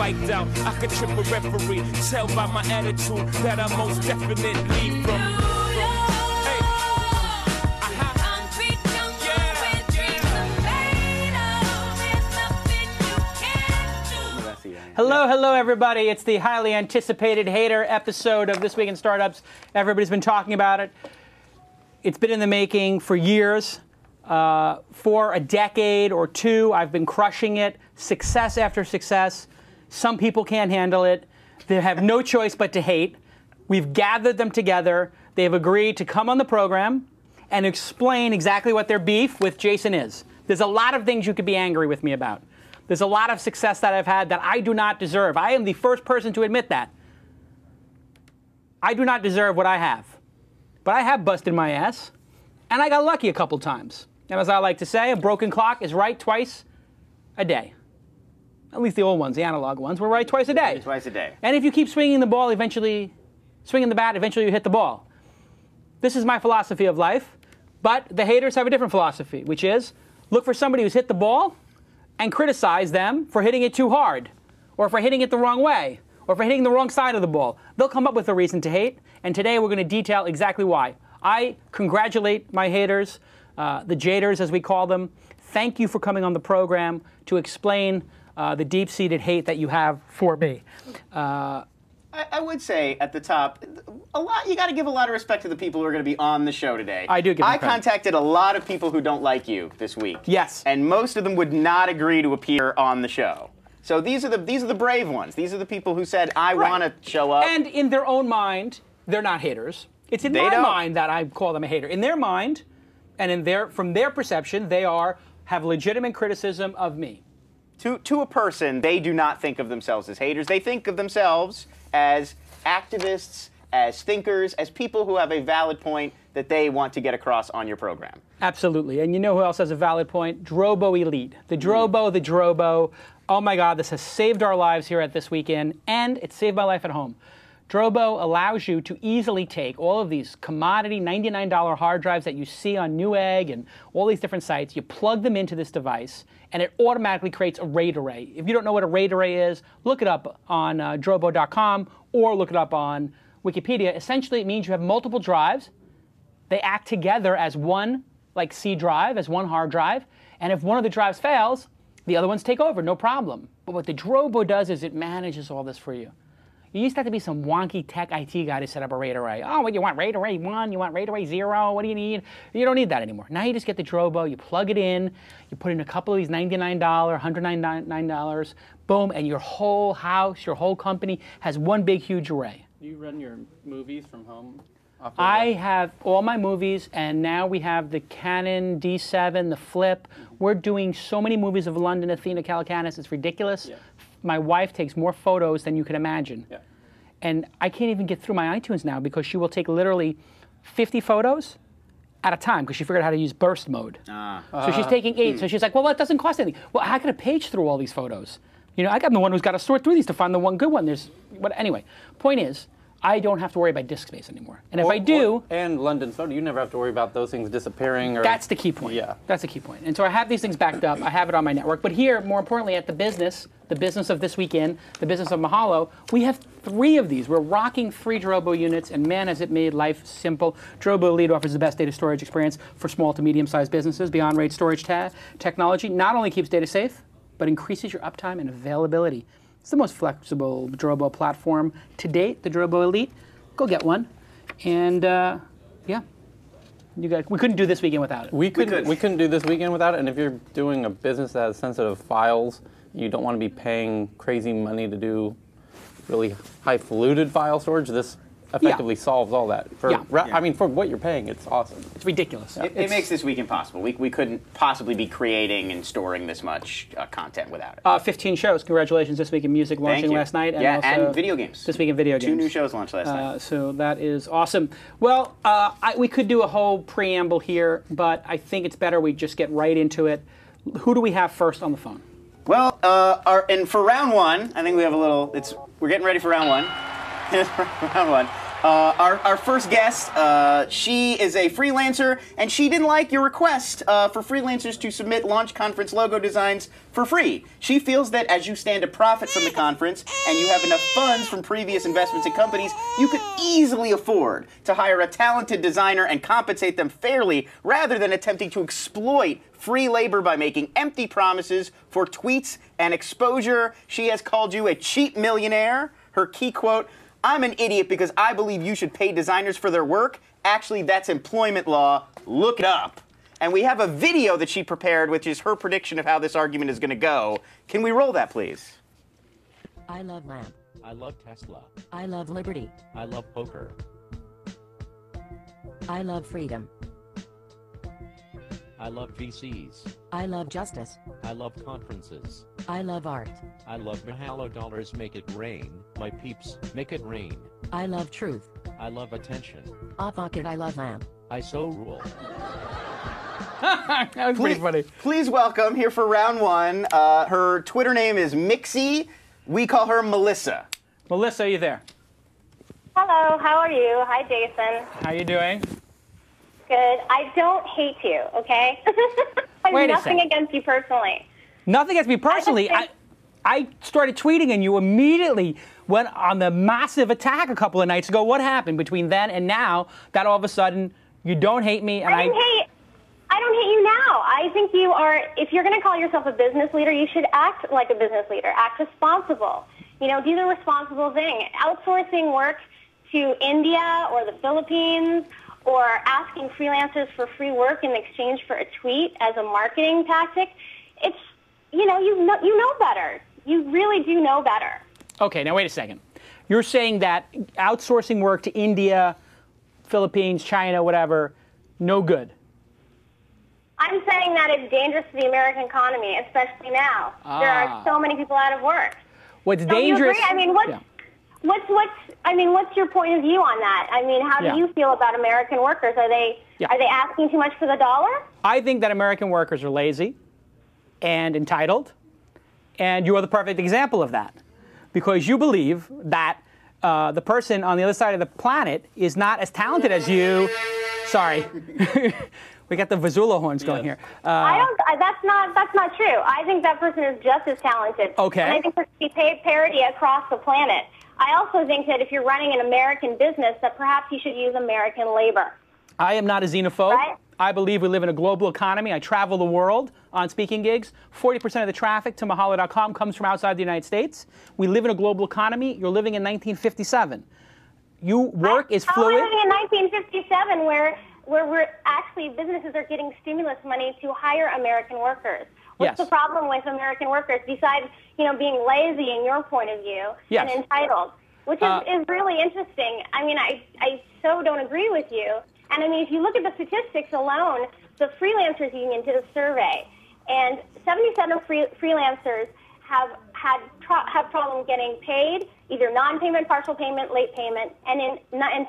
spiked out. I could trip a referee. Tell by my attitude that I most definitely from. Hello, hello, everybody. It's the highly anticipated Jayter episode of This Week in Startups. Everybody's been talking about it. It's been in the making for years. For a decade or two, I've been crushing it. Success after success. Some people can't handle it. They have no choice but to hate. We've gathered them together. They've agreed to come on the program and explain exactly what their beef with Jason is. There's a lot of things you could be angry with me about. There's a lot of success that I've had that I do not deserve. I am the first person to admit that. I do not deserve what I have. But I have busted my ass, and I got lucky a couple times. And as I like to say, a broken clock is right twice a day. At least the old ones, the analog ones, were right twice a day. Twice a day. And if you keep swinging the ball, swinging the bat, eventually you hit the ball. This is my philosophy of life, but the haters have a different philosophy, which is look for somebody who's hit the ball and criticize them for hitting it too hard, or for hitting it the wrong way, or for hitting the wrong side of the ball. They'll come up with a reason to hate, and today we're going to detail exactly why. I congratulate my haters, the Jayters as we call them. Thank you for coming on the program to explain the deep-seated hate that you have for me. I would say at the top, you got to give a lot of respect to the people who are going to be on the show today. I do give them credit. Contacted a lot of people who don't like you this week. Yes. And most of them would not agree to appear on the show. So these are the brave ones. These are the people who said, I want to show up. And in their own mind, they're not haters. It's in my mind that I call them a hater. In their mind, and from their perception, they have legitimate criticism of me. To a person, they do not think of themselves as haters. They think of themselves as activists, as thinkers, as people who have a valid point that they want to get across on your program. Absolutely. And you know who else has a valid point? Drobo Elite. The Drobo. Oh my God, this has saved our lives here at This Weekend, and it saved my life at home. Drobo allows you to easily take all of these commodity $99 hard drives that you see on Newegg and all these different sites. You plug them into this device, and it automatically creates a RAID array. If you don't know what a RAID array is, look it up on drobo.com or look it up on Wikipedia. Essentially, it means you have multiple drives. They act together as one, like C drive, as one hard drive. And if one of the drives fails, the other ones take over, no problem. But what the Drobo does is it manages all this for you. You used to have to be some wonky tech IT guy to set up a RAID array. Oh, what, you want RAID array 1? You want RAID array 0? What do you need? You don't need that anymore. Now you just get the Drobo, you plug it in, you put in a couple of these $99, $199, boom, and your whole house, your whole company has one big, huge array. You run your movies from home? I have all my movies, and now we have the Canon D7, the Flip. We're doing so many movies of London, Athena, Calacanis, it's ridiculous. Yeah. My wife takes more photos than you can imagine. Yeah. And I can't even get through my iTunes now because she will take literally 50 photos at a time because she figured out how to use burst mode. So she's taking 8. So she's like, well, that doesn't cost anything. Well, how can I page through all these photos? You know, I'm the one who's got to sort through these to find the one good one. Anyway, point is, I don't have to worry about disk space anymore. And if I do... And London Photo, you never have to worry about those things disappearing. Or, that's the key point. Yeah. That's the key point. And so I have these things backed up. I have it on my network. But here, more importantly, at the business of This Weekend, the business of Mahalo, we have 3 of these. We're rocking 3 Drobo units, and man, has it made life simple. Drobo Elite offers the best data storage experience for small to medium-sized businesses. Beyond RAID storage technology not only keeps data safe, but increases your uptime and availability. It's the most flexible Drobo platform to date, the Drobo Elite. Go get one. And yeah, we couldn't do This Weekend without it. We couldn't do This Weekend without it. And if you're doing a business that has sensitive files, you don't want to be paying crazy money to do really highfalutin file storage, this effectively solves all that. I mean, for what you're paying, it's awesome. It's ridiculous. It makes This Weekend possible. We couldn't possibly be creating and storing this much content without it. 15 shows. Congratulations. This Week in Music launching last night. And also and video games. This Week in Video Games. 2 new shows launched last night. So that is awesome. Well, we could do a whole preamble here, but I think it's better we just get right into it. Who do we have first on the phone? Well, and for round 1, I think we have a little. We're getting ready for round 1. Round 1. Our first guest, she is a freelancer, and she didn't like your request for freelancers to submit launch conference logo designs for free. She feels that as you stand to profit from the conference and you have enough funds from previous investments in companies, you could easily afford to hire a talented designer and compensate them fairly rather than attempting to exploit free labor by making empty promises for tweets and exposure. She has called you a cheap millionaire. Her key quote, "I'm an idiot because I believe you should pay designers for their work. Actually, that's employment law. Look it up." And we have a video that she prepared, which is her prediction of how this argument is going to go. Can we roll that, please? I love lamp. I love Tesla. I love liberty. I love poker. I love freedom. I love VCs. I love justice. I love conferences. I love art. I love Mahalo dollars. Make it rain, my peeps, make it rain. I love truth. I love attention. Ah, fuck it, I love lamp. I so rule. That was pretty funny. Please welcome, here for round one, her Twitter name is Miixxy. We call her Melissa. Melissa, are you there? Hello, how are you? Hi, Jason. How you doing? Good. I don't hate you, okay? I have Wait a nothing second. against you personally. Nothing against me personally. I started tweeting and you immediately went on the massive attack a couple of nights ago. What happened between then and now that all of a sudden you don't hate me? And I don't hate you now. I think you are, if you're going to call yourself a business leader, you should act like a business leader. Act responsible. You know, do the responsible thing. Outsourcing work to India or the Philippines or asking freelancers for free work in exchange for a tweet as a marketing tactic, it's, you know better. You really do know better. Okay, now wait a second. You're saying that outsourcing work to India, Philippines, China, whatever, no good. I'm saying that it's dangerous to the American economy, especially now. There are so many people out of work. What's Don't dangerous? you agree? I mean, what's your point of view on that? I mean, how do you feel about American workers? Are they asking too much for the dollar? I think that American workers are lazy and entitled, and you are the perfect example of that, because you believe that the person on the other side of the planet is not as talented as you. Sorry. We got the Vizula horns going here. That's not true. I think that person is just as talented. Okay. And I think there should be parity across the planet. I also think that if you're running an American business, that perhaps you should use American labor. I am not a xenophobe. Right? I believe we live in a global economy. I travel the world on speaking gigs. 40% of the traffic to Mahalo.com comes from outside the United States. We live in a global economy. You're living in 1957. Work is fluid. We're living in 1957 where we're actually, businesses are getting stimulus money to hire American workers. What's the problem with American workers besides, being lazy in your point of view and entitled, which is really interesting. I mean, I so don't agree with you. And I mean, if you look at the statistics alone, the Freelancers Union did a survey, and 77 freelancers have problems getting paid, either non-payment, partial payment, late payment, and in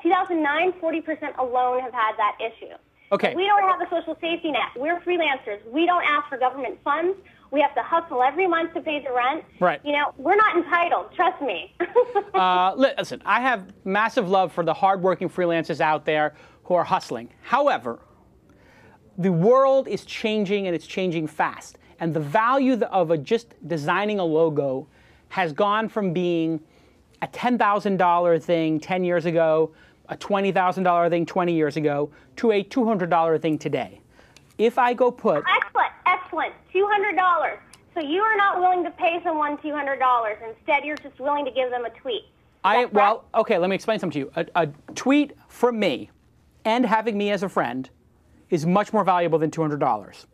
2009, 40% alone have had that issue. Okay. We don't have a social safety net. We're freelancers. We don't ask for government funds. We have to hustle every month to pay the rent. Right. We're not entitled. Trust me. Listen, I have massive love for the hardworking freelancers out there who are hustling. However, the world is changing, and it's changing fast. And the value of just designing a logo has gone from being a $10,000 thing 10 years ago, a $20,000 thing 20 years ago, to a $200 thing today. If I go put... Excellent. $200. So you are not willing to pay someone $200. Instead, you're just willing to give them a tweet. Okay, let me explain something to you. A tweet from me and having me as a friend is much more valuable than $200.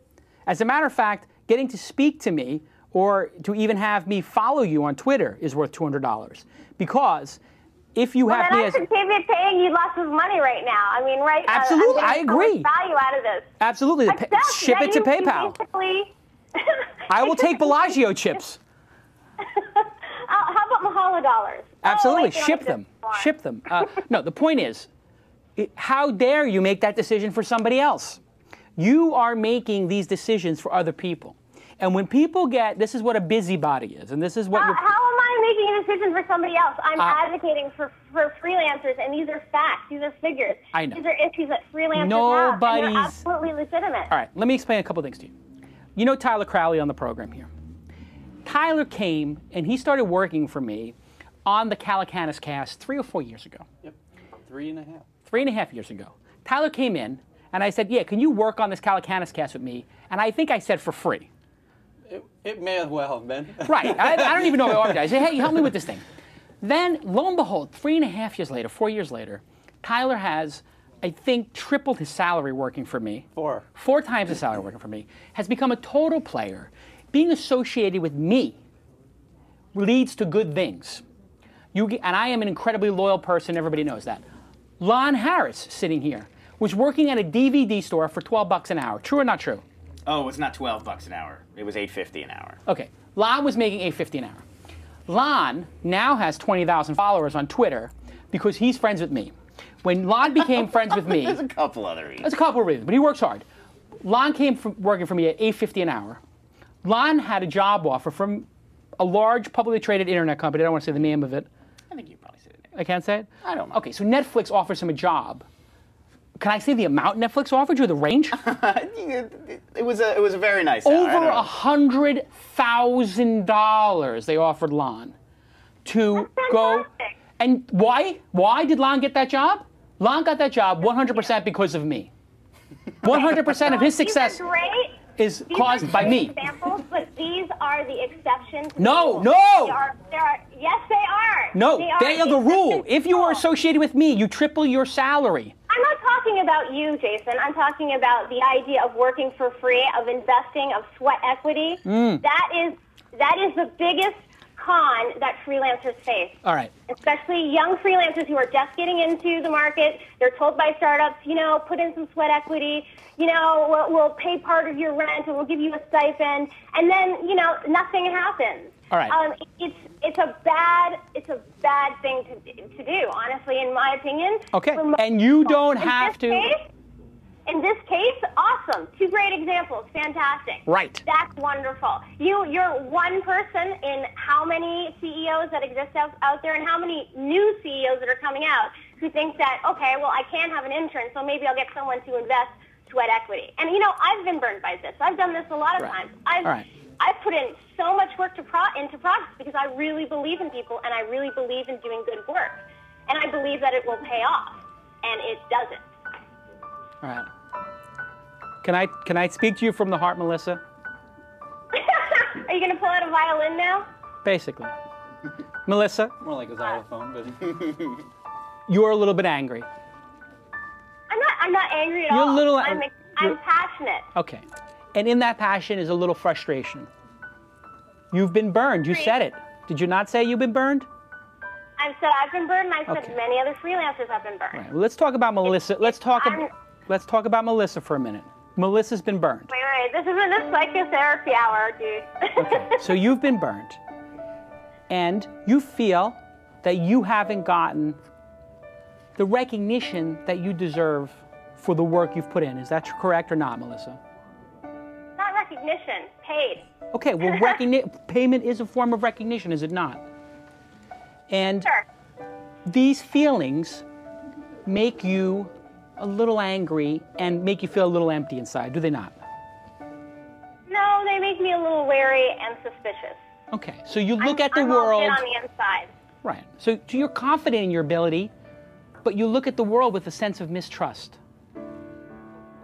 As a matter of fact, getting to speak to me or to even have me follow you on Twitter is worth $200. Because if you have me as... Well, then I should be paying you lots of money right now. I mean, right? Absolutely, I agree. Value out of this. Absolutely. Ship it to PayPal. I will take Bellagio chips. How about Mahalo dollars? Absolutely, ship them. Ship them. No, the point is, how dare you make that decision for somebody else? You are making these decisions for other people. And when people this is what a busybody is, and this is what How am I making a decision for somebody else. I'm advocating for freelancers, and these are facts. These are figures. I know. These are issues that freelancers have, and they're absolutely legitimate. All right, let me explain a couple things to you. You know Tyler Crowley on the program here. Tyler came, and he started working for me on the Calacanis cast 3 or 4 years ago. Yep, 3.5. 3.5 years ago. Tyler came in, and I said, yeah, can you work on this Calacanis cast with me? And I think I said for free. It may as well have been. Right. I don't even know what I ordered. I said, hey, help me with this thing. Then, lo and behold, 3.5 years later, 4 years later, Tyler has, I think, tripled his salary working for me. 4 times his salary working for me. Has become a total player. Being associated with me leads to good things. And I am an incredibly loyal person. Everybody knows that. Lon Harris, sitting here, was working at a DVD store for $12 an hour. True or not true? Oh, it's not $12 an hour. It was $8.50 an hour. Okay. Lon was making $8.50 an hour. Lon now has 20,000 followers on Twitter because he's friends with me. When Lon became friends with me... There's a couple other reasons. There's a couple of reasons, but he works hard. Lon came from working for me at $8.50 an hour. Lon had a job offer from a large publicly traded internet company. I don't want to say the name of it. I think you probably said it. I can't say it? I don't know. Okay, so Netflix offers him a job. Can I say the amount Netflix offered you, the range? It was a very nice hour. Over $100,000 they offered Lon to go. And why? Why did Lon get that job? Lon got that job 100% because of me. 100% of his success is caused by me. Examples, but these are the exceptions. No. Yes, they are. No, they are the rule. If you are associated with me, you triple your salary. I'm not talking about you, Jason. I'm talking about the idea of working for free, of investing, of sweat equity. That is the biggest con that freelancers face. All right. Especially young freelancers who are just getting into the market. They're told by startups, put in some sweat equity. We'll pay part of your rent and we'll give you a stipend. And then, nothing happens. All right. It's a bad thing to do, honestly, in my opinion. Okay. And you don't have to. In this case, awesome. 2 great examples. Fantastic. Right. That's wonderful. You're one person in how many CEOs that exist out there and how many new CEOs that are coming out who think that, okay, well, I can't have an intern, so maybe I'll get someone to invest sweat equity. And, I've been burned by this. I've done this a lot of times. I've put in so much work into projects because I really believe in people and I really believe in doing good work. And I believe that it will pay off. And it doesn't. All right. Can I speak to you from the heart, Melissa? Are you going to pull out a violin now? Basically. Melissa? More like a xylophone, but... You're a little bit angry. I'm not angry at You're all. A little, I'm passionate. Okay. And in that passion is a little frustration. You've been burned. You said it. Did you not say you've been burned? I said I've been burned, and I said many other freelancers have been burned. All right. Well, let's talk about Melissa. Let's talk about Melissa for a minute. Melissa's been burned. Wait. This isn't a psychotherapy hour, dude. Okay. So you've been burned. And you feel that you haven't gotten the recognition that you deserve for the work you've put in. Is that correct or not, Melissa? Not recognition. Paid. Okay. Well, payment is a form of recognition, is it not? And these feelings make you a little angry and make you feel a little empty inside, do they not? No, they make me a little wary and suspicious. Okay, so you look at the world... I'm all good on the inside. Right, so you're confident in your ability, but you look at the world with a sense of mistrust.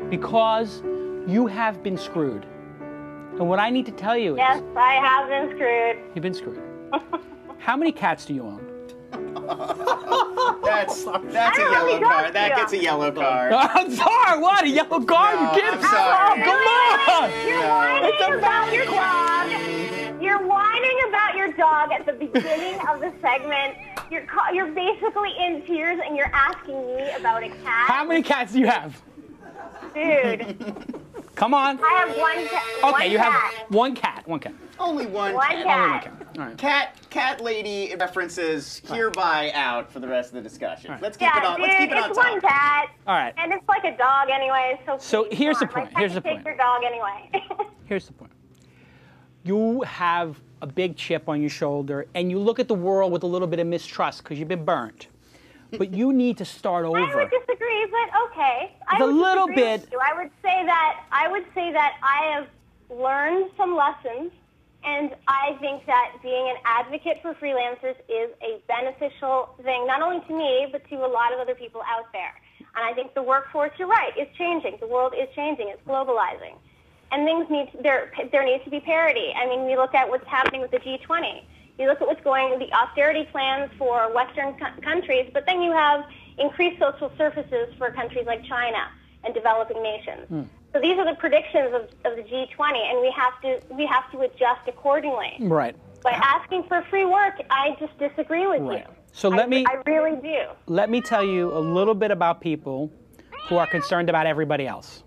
Because you have been screwed. And what I need to tell you is... Yes, I have been screwed. You've been screwed. How many cats do you own? That's a yellow card. That gets a yellow card. I'm sorry, what? A yellow card? No, You kidding? I'm sorry. Come on! You're whining about your dog. You're whining about your dog at the beginning of the segment. You're basically in tears and you're asking me about a cat. How many cats do you have? Dude. Come on. I have one cat. Okay, you have one cat. One cat. Only one One cat. cat. Only one cat. All right. Cat lady references hereby out for the rest of the discussion. Right. Let's keep it on. Dude, Let's keep it on it's top. one cat. All right. And it's like a dog anyway. So here's the come on, point. my Here's the pet can point. Take your dog anyway. Here's the point. You have a big chip on your shoulder and you look at the world with a little bit of mistrust because you've been burnt. But you need to start over. I would disagree, but okay. A little bit. I would say that I have learned some lessons, and I think that being an advocate for freelancers is a beneficial thing, not only to me, but to a lot of other people out there. And I think the workforce, you're right, is changing. The world is changing. It's globalizing. And there needs to be parity. I mean, we look at what's happening with the G20. You look at what's going with the austerity plans for Western countries, but then you have increased social services for countries like China and developing nations. So these are the predictions of the G20, and we have to adjust accordingly. Right. By asking for free work, I just disagree with you. So I really do. Let me tell you a little bit about people who are concerned about everybody else.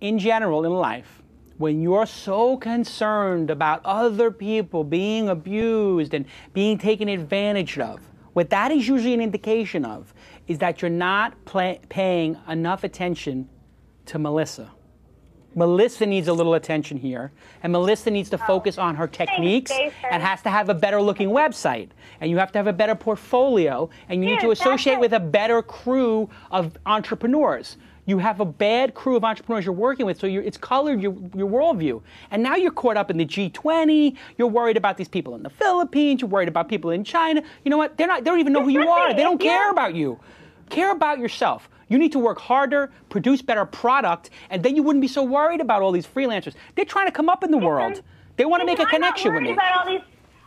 In general, in life, when you're so concerned about other people being abused and being taken advantage of, what that is usually an indication of is that you're not paying enough attention to Melissa. Melissa needs a little attention here, and Melissa needs to focus on her techniques and has to have a better looking website, and you have to have a better portfolio, and you need to associate with a better crew of entrepreneurs. You have a bad crew of entrepreneurs you're working with, so it's colored your worldview. And now you're caught up in the G20. You're worried about these people in the Philippines. You're worried about people in China. You know what? They don't even know who you are. They don't care about you. Care about yourself. You need to work harder, produce better product, and then you wouldn't be so worried about all these freelancers. They're trying to come up in the world. They want to make a connection with me.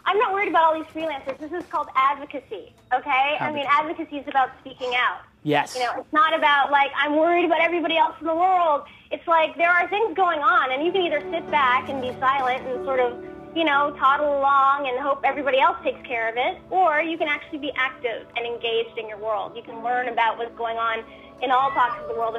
I'm not worried about all these freelancers. This is called advocacy, okay? I mean, advocacy is about speaking out. Yes. You know, it's not about, like, I'm worried about everybody else in the world. It's like there are things going on, and you can either sit back and be silent and sort of, you know, toddle along and hope everybody else takes care of it, or you can actually be active and engaged in your world. You can learn about what's going on in all pockets of the world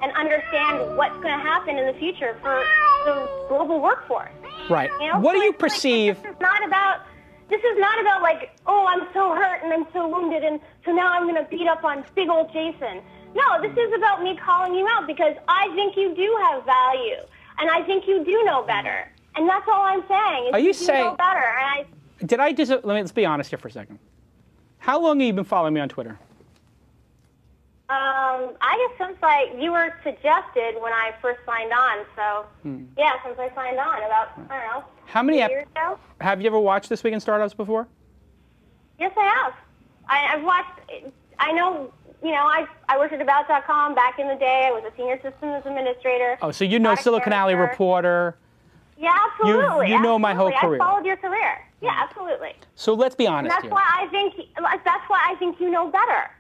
and understand what's going to happen in the future for the global workforce. Right. You know? What do you perceive? This is not about like, oh, I'm so hurt and I'm so wounded, and so now I'm going to beat up on big old Jason. No, this is about me calling you out because I think you do have value, and I think you do know better. And that's all I'm saying. Are you saying? Know better. And let's be honest here for a second. How long have you been following me on Twitter? I guess since you were suggested when I first signed on, so yeah, since I signed on about, I don't know, how many years ago. Have you ever watched This Week in Startups before? Yes, I have. I've watched, I know, you know, I worked at About.com back in the day. I was a senior systems administrator. Oh, so you know Silicon Alley Reporter. Yeah, absolutely. You know my whole career. I followed your career. Yeah, absolutely. So let's be honest here. That's why I think you know better.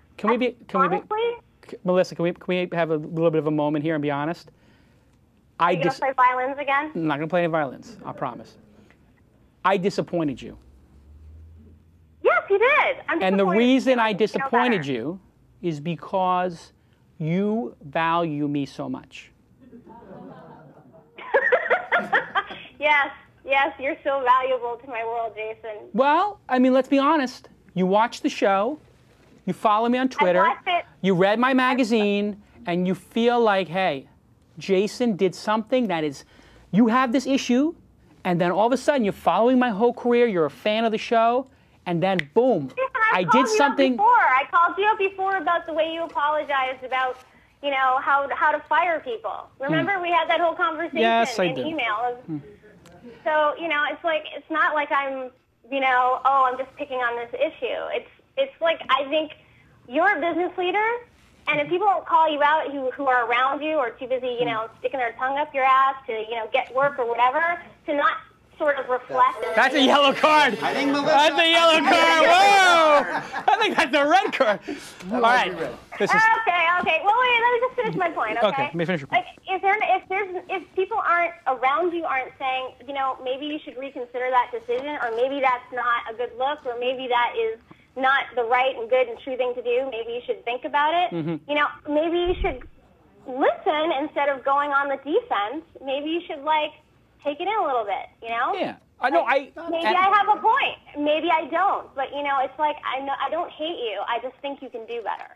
Melissa, can we have a little bit of a moment here and be honest? Are you going to play violins again? I'm not going to play any violins, I promise. I disappointed you. Yes, you did. And the reason I disappointed you is because you value me so much. Yes, you're so valuable to my world, Jason. Well, I mean, let's be honest. You watch the show, you follow me on Twitter, you read my magazine, and you feel like, hey, Jason did something that is, you have this issue, and then all of a sudden you're following my whole career, you're a fan of the show, and then boom, I did something. I called you up before about the way you apologized about, you know, how to fire people. Remember we had that whole conversation in email. So, you know, it's not like I'm, you know, I'm just picking on this issue. It's like I think you're a business leader, and if people don't call you out who are around you or too busy, you know, sticking their tongue up your ass to, you know, get work or whatever, to not sort of reflect. That's a yellow card. I think Melissa. That's a yellow card. Whoa! I think that's a red card. All right. Okay. Well, wait. Let me just finish my point. Okay. Let me finish your point. Like, if people aren't saying, you know, maybe you should reconsider that decision, or maybe that's not a good look, or maybe that is not the right and good and true thing to do. Maybe you should think about it. You know, maybe you should listen instead of going on the defense. Maybe you should take it in a little bit. You know? Yeah. I know. Maybe I have a point. Maybe I don't. But you know, it's like I don't hate you. I just think you can do better.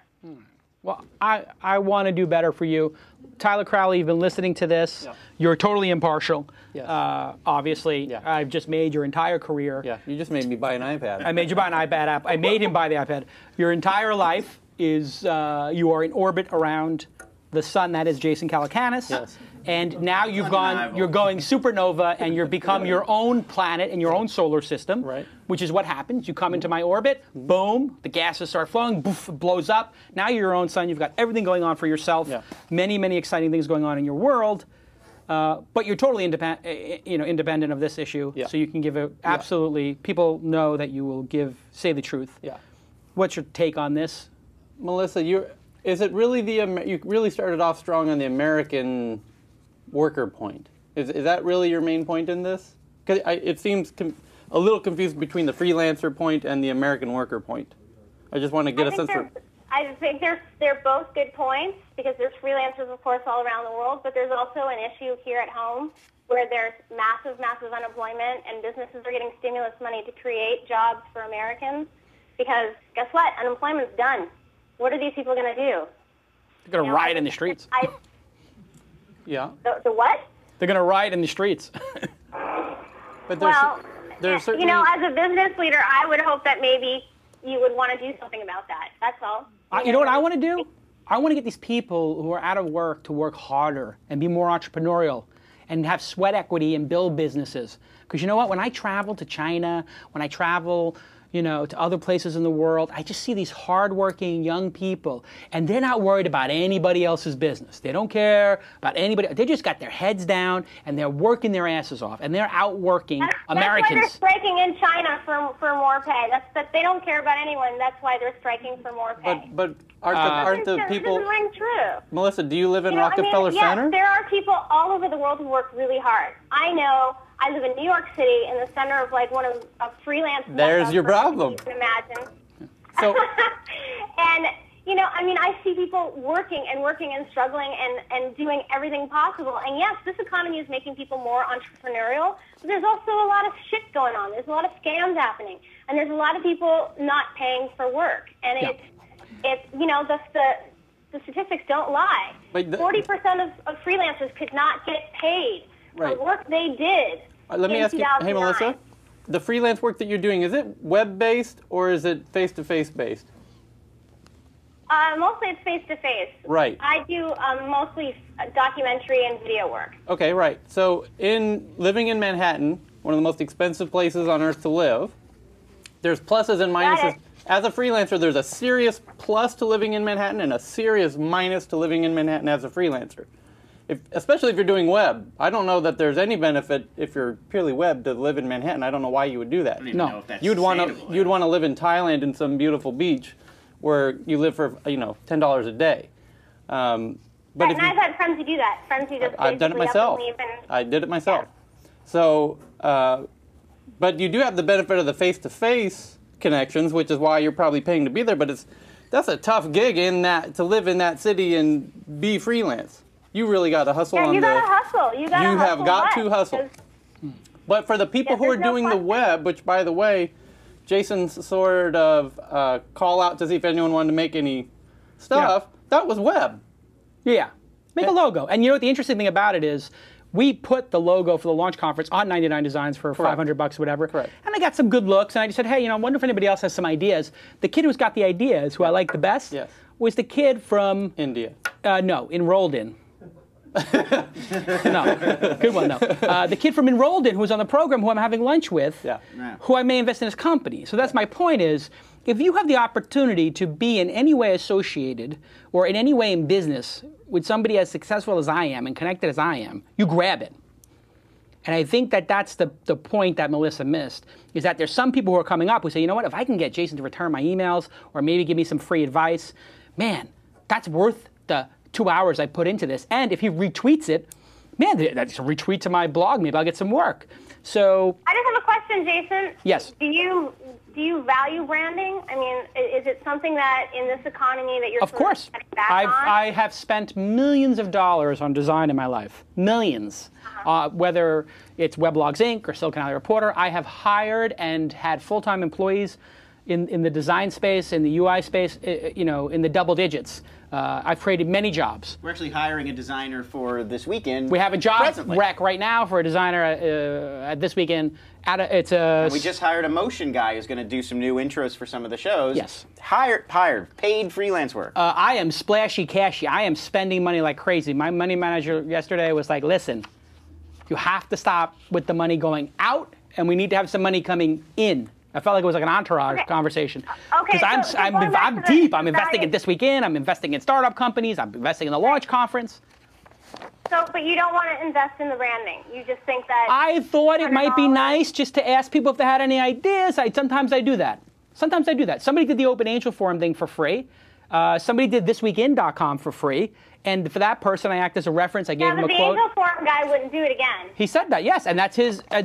Well, I want to do better for you. Tyler Crowley, you've been listening to this. Yeah. You're totally impartial. Yes. Obviously, Yeah. I've just made your entire career. Yeah, you just made me buy an iPad. I made you buy an iPad app. I made him buy the iPad. Your entire life is you are in orbit around the sun. That is Jason Calacanis. Yes. And now you're going supernova, and you've become your own planet in your own solar system. Right. Which is what happens. You come into my orbit, boom, the gases start flowing, boof, it blows up. Now you're your own sun. You've got everything going on for yourself. Yeah. Many, many exciting things going on in your world. But you're totally independent of this issue. Yeah. So you can give it absolutely. People know that you will say the truth. Yeah. What's your take on this? Melissa, is it really you really started off strong on the American worker point? Is that really your main point in this? Because it seems a little confused between the freelancer point and the American worker point. I just want to get a sense for. I think they're both good points, because there's freelancers, of course, all around the world, but there's also an issue here at home where there's massive, massive unemployment, and businesses are getting stimulus money to create jobs for Americans. Because guess what? Unemployment's done. What are these people going to do? They're going to riot in the streets. Yeah. The what? They're going to riot in the streets. But there's certainly, as a business leader, I would hope that maybe you would want to do something about that. That's all. You know what I want to do? I want to get these people who are out of work to work harder and be more entrepreneurial and have sweat equity and build businesses. Because you know what? When I travel to China, when I travel to other places in the world, I just see these hardworking young people, and they're not worried about anybody else's business. They don't care about anybody. They just got their heads down, and they're working their asses off, and they're outworking Americans. That's why they're striking in China for more pay. They don't care about anyone. That's why they're striking for more pay. But aren't the people? This doesn't ring true. Melissa, do you live in Rockefeller Center? Yes, there are people all over the world who work really hard. I know. I live in New York City, in the center of one of a freelance. There's your problem. You can imagine. So, and I see people working and struggling and doing everything possible. And yes, this economy is making people more entrepreneurial, but there's also a lot of shit going on. There's a lot of scams happening, and there's a lot of people not paying for work. And the statistics don't lie. 40% of freelancers could not get paid for work they did. Let me ask you, hey Melissa, the freelance work that you're doing, is it web-based or is it face-to-face based? Mostly it's face-to-face. Right. I do mostly documentary and video work. Okay, right. So living in Manhattan, one of the most expensive places on earth to live, there's pluses and minuses. As a freelancer, there's a serious plus to living in Manhattan and a serious minus to living in Manhattan as a freelancer. Especially if you're doing web. I don't know that there's any benefit if you're purely web to live in Manhattan. I don't know why you would do that. I don't even know if that's you'd want to live in Thailand in some beautiful beach where you live for $10 a day. But and I've had friends who do that. Friends who just I've done it myself. I did it myself. Yeah. So, but you do have the benefit of the face-to-face connections, which is why you're probably paying to be there. But that's a tough gig to live in that city and be freelance. You really got to hustle on you gotta hustle. You have got to hustle. But for the people who are doing the web, which by the way, Jason's sort of call out to see if anyone wanted to make any stuff, that was web. Yeah. Make a logo. And you know what the interesting thing about it is, we put the logo for the launch conference on 99 Designs for $500 or whatever. Correct. And I got some good looks, and I just said, hey, I wonder if anybody else has some ideas. The kid who's got the ideas, who I like the best, was the kid from India. Enrolled In. No, good one, though. The kid from Enrolled In, who was on the program, who I'm having lunch with, who I may invest in his company. So that's my point is, if you have the opportunity to be in any way associated or in any way in business with somebody as successful as I am and connected as I am, you grab it. And I think that that's the point that Melissa missed, is that there's some people who are coming up who say, you know what, if I can get Jason to return my emails or maybe give me some free advice, man, that's worth the 2 hours I put into this. And if he retweets it, man, that's a retweet to my blog. Maybe I'll get some work. So I just have a question, Jason. Yes. Do you value branding? I mean, is it something that in this economy that you're of course cutting back on? I have spent millions of dollars on design in my life. Millions. Whether it's Weblogs Inc. or Silicon Valley Reporter, I have hired and had full-time employees, in the design space, in the UI space, you know, in the double digits. I've created many jobs. We're actually hiring a designer for this weekend. We have a job presently. rec right now for a designer at this weekend. And we just hired a motion guy who's going to do some new intros for some of the shows. Yes. Hired, paid freelance work. I am splashy cashy. I am spending money like crazy. My money manager yesterday was like, listen, you have to stop with the money going out, and we need to have some money coming in. I felt like it was like an entourage conversation. Okay, Because I'm deep. I'm investing in This Weekend. I'm investing in startup companies. I'm investing in the launch conference. So, but you don't want to invest in the branding. You just think that... I thought it might be nice just to ask people if they had any ideas. Sometimes I do that. Somebody did the Open Angel Forum thing for free. Somebody did thisweekend.com for free. And for that person, I act as a reference. I gave him a quote. The Angel Forum guy wouldn't do it again. He said that, yes, and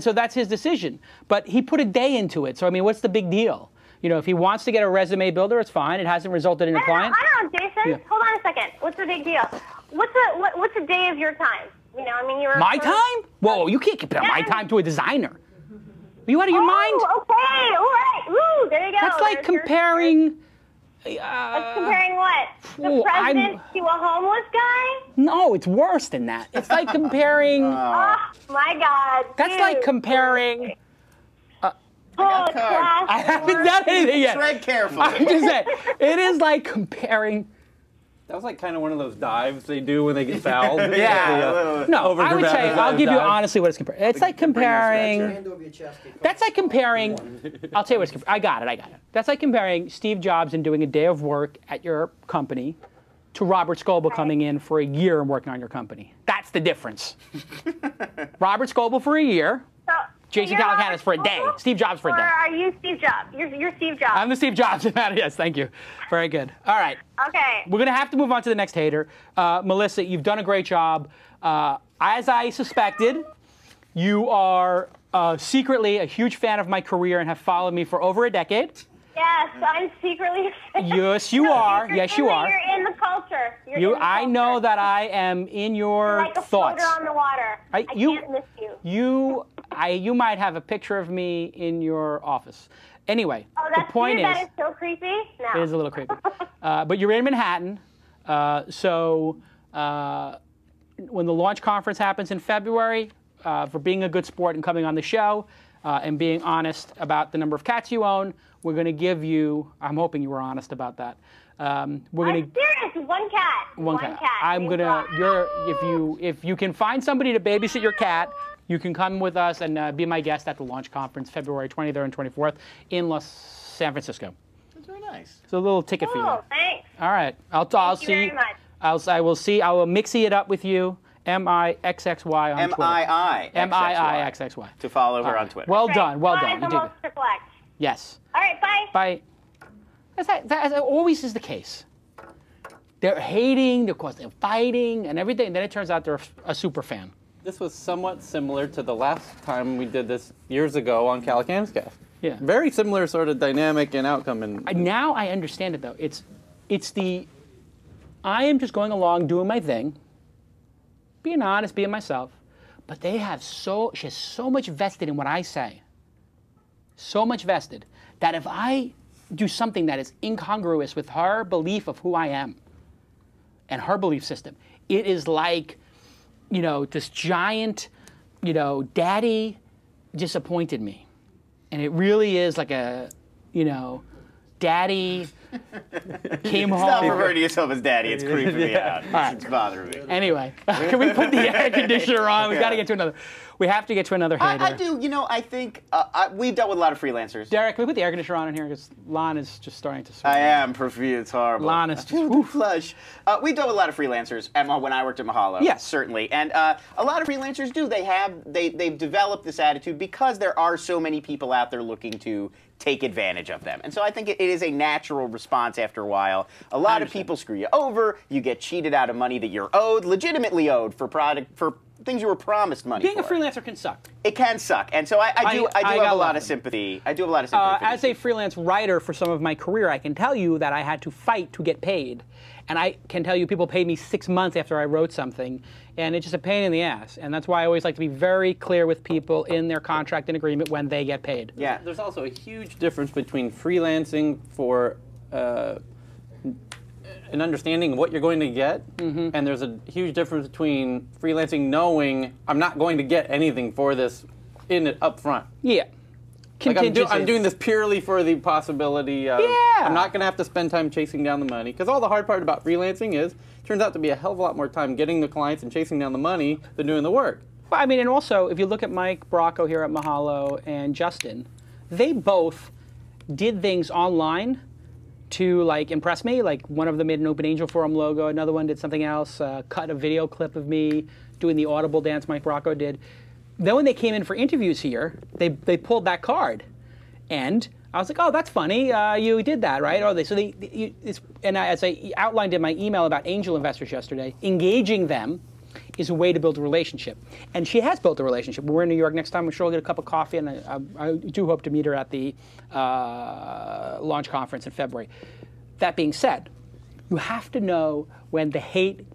so that's his decision. But he put a day into it. So I mean, what's the big deal? You know, if he wants to get a resume builder, it's fine. It hasn't resulted in a client. I don't know, Jason. Yeah. Hold on a second. What's the big deal? What's a day of your time? You know, I mean, you're My time? Whoa, you can't compare my time to a designer. Are you out of your mind? Okay, all right. Woo, there you go. That's like comparing. That's comparing what? The president to a homeless guy? No, it's worse than that. It's like comparing. Oh my God. That's like comparing. I haven't done anything yet. Tread carefully. I'm just saying, it is like comparing. That was like kind of one of those dives they do when they get fouled. No, I would say, I'll give you honestly what it's comparing. It's like comparing. That's like comparing. I'll tell you what it's comparing. I got it. That's like comparing Steve Jobs and doing a day of work at your company to Robert Scoble coming in for a year and working on your company. That's the difference. Robert Scoble for a year. Jason Calacanis for a day. Steve Jobs for a day. Or are you Steve Jobs? You're Steve Jobs. I'm the Steve Jobs. Yes, thank you. Very good. All right. Okay. We're going to have to move on to the next hater. Melissa, you've done a great job. As I suspected, you are secretly a huge fan of my career and have followed me for over a decade. Yes, I'm secretly a fan. Yes, you are. Yes, you are. You're in the culture. You're in the I culture. know that I am in your You're like a thoughts. floater on the water. I can't miss you. You might have a picture of me in your office. Anyway, the point that is so creepy. No. It is a little creepy. But you're in Manhattan, so when the launch conference happens in February, for being a good sport and coming on the show and being honest about the number of cats you own, we're going to give you. I'm hoping you were honest about that. I'm serious. One cat. One cat. I'm gonna. If you can find somebody to babysit your cat, you can come with us and be my guest at the launch conference, February 23rd and 24th in San Francisco. That's very nice. So a little ticket for you. Oh, thanks. All right. I'll see. Thank you very much. I will see. I will Miixxy it up with you. Miixxy on Twitter. Miixxy. To follow her on Twitter. Well done. Well done. You did it. Yes. All right. Bye. Bye. That always is the case. They're hating, they're fighting, and everything. And then it turns out they're a super fan. This was somewhat similar to the last time we did this years ago on Calacanis. Yeah. Very similar sort of dynamic and outcome. And now I understand it though. I am just going along doing my thing, being honest, being myself. But she has so much vested in what I say. So much vested that if I do something that is incongruous with her belief of who I am and her belief system, it is like, this giant, daddy disappointed me. And it really is like a, daddy came home. Stop referring to yourself as daddy. It's creeping me out. Right. It's bothering me. Anyway, can we put the air conditioner on? We got to get to another. We have to get to another hater. I do. I think we've dealt with a lot of freelancers. Derek, can we put the air conditioner on in here? Because Lon is just starting to sweat. I am profuse. It's horrible. Lon is just flush. We've dealt with a lot of freelancers when I worked at Mahalo. Yes. Certainly. And a lot of freelancers do. They've developed this attitude because there are so many people out there looking to take advantage of them. And so I think it is a natural response after a while. A lot of people screw you over. You get cheated out of money that you're legitimately owed for things you were promised money Being for. a freelancer can suck. It can suck, and so I do have a lot of sympathy. I do have a lot of sympathy. As a freelance writer for some of my career, I can tell you that I had to fight to get paid. And I can tell you people paid me 6 months after I wrote something, and it's just a pain in the ass. And that's why I always like to be very clear with people in their contract and agreement when they get paid. Yeah. There's also a huge difference between freelancing for an understanding of what you're going to get, and there's a huge difference between freelancing knowing I'm not going to get anything for this in it up front. Yeah. Like I'm doing this purely for the possibility of I'm not going to have to spend time chasing down the money, because all the hard part about freelancing is it turns out to be a hell of a lot more time getting the clients and chasing down the money than doing the work. Well, I mean, and also, if you look at Mike Bracco here at Mahalo and Justin, they both did things online to like impress me. Like one of them made an Open Angel Forum logo, another one did something else, cut a video clip of me doing the Audible dance Mike Bracco did. Then when they came in for interviews here, they pulled that card, and I was like, oh, that's funny. You did that, right? As I outlined in my email about angel investors yesterday, engaging them is a way to build a relationship. And she has built a relationship. We're in New York next time. I'm sure we'll get a cup of coffee, and I do hope to meet her at the launch conference in February. That being said, you have to know when the hate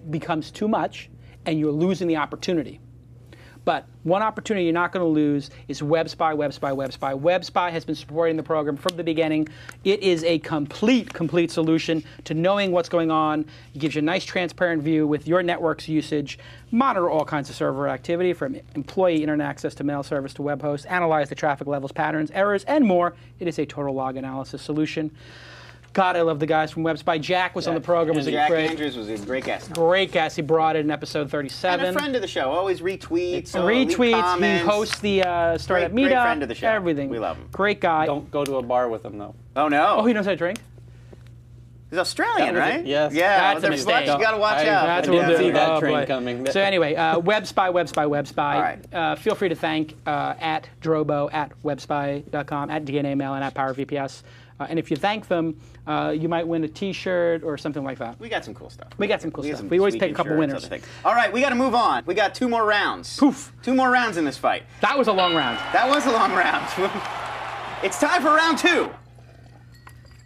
becomes too much and you're losing the opportunity. But one opportunity you're not going to lose is WebSpy, WebSpy, WebSpy. WebSpy has been supporting the program from the beginning. It is a complete solution to knowing what's going on. It gives you a nice, transparent view with your network's usage, monitor all kinds of server activity from employee internet access to mail service to web hosts, analyze the traffic levels, patterns, errors, and more. It is a total log analysis solution. God, I love the guys from WebSpy. Jack was on the program. Jack Andrews was a great guest. Great guest. He brought it in episode 37. And a friend of the show. Always retweets. He hosts the startup meetup. Great friend of the show. Everything. We love him. Great guy. Don't go to a bar with him, though. Oh, no. Oh, he knows how to drink? He's Australian, right? Yes. Yeah, That's a mistake. You got to watch out. That's I what didn't we'll do. see that Oh, train boy. coming. So anyway, WebSpy. All right. Feel free to thank at Drobo, at webspy.com, at DNA Mail, and at PowerVPS. And if you thank them, you might win a T-shirt or something like that. We got some cool stuff. We always pick a couple winners. All right, we got to move on. We got 2 more rounds. Poof. 2 more rounds in this fight. That was a long round. That was a long round. It's time for round 2.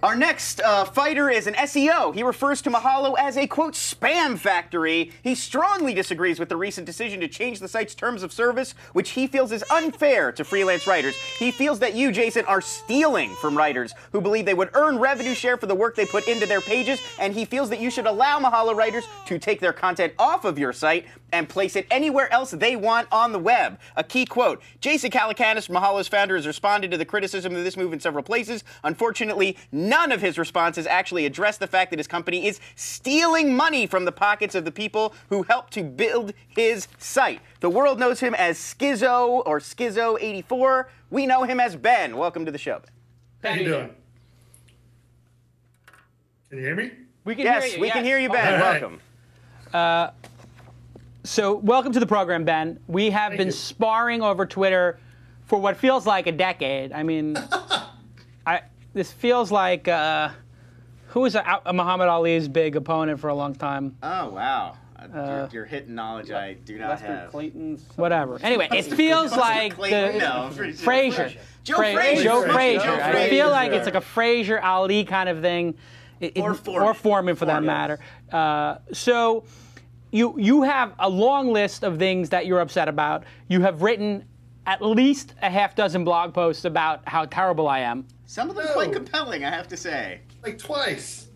Our next fighter is an SEO. He refers to Mahalo as a, quote, spam factory. He strongly disagrees with the recent decision to change the site's terms of service, which he feels is unfair to freelance writers. He feels that you, Jason, are stealing from writers who believe they would earn revenue share for the work they put into their pages, and he feels that you should allow Mahalo writers to take their content off of your site and place it anywhere else they want on the web. A key quote. Jason Calacanis, Mahalo's founder, has responded to the criticism of this move in several places. Unfortunately, none of his responses actually address the fact that his company is stealing money from the pockets of the people who helped to build his site. The world knows him as Skitzzo or Skitzzo84. We know him as Ben. Welcome to the show, Ben. How you doing? Can you hear me? We can hear you. Yes, we can hear you, Ben. All right. Welcome. So welcome to the program, Ben. We have been sparring over Twitter for what feels like a decade. I mean, this feels like who was Muhammad Ali's big opponent for a long time? Oh, wow. You're hitting knowledge I do not have. Clayton's. Whatever. Anyway, it feels like Frazier. Joe Frazier. I feel like it's like a Frazier Ali kind of thing. Or Foreman for that matter. So you have a long list of things that you're upset about. You have written at least a half dozen blog posts about how terrible I am. Some of them quite compelling, I have to say. Like twice.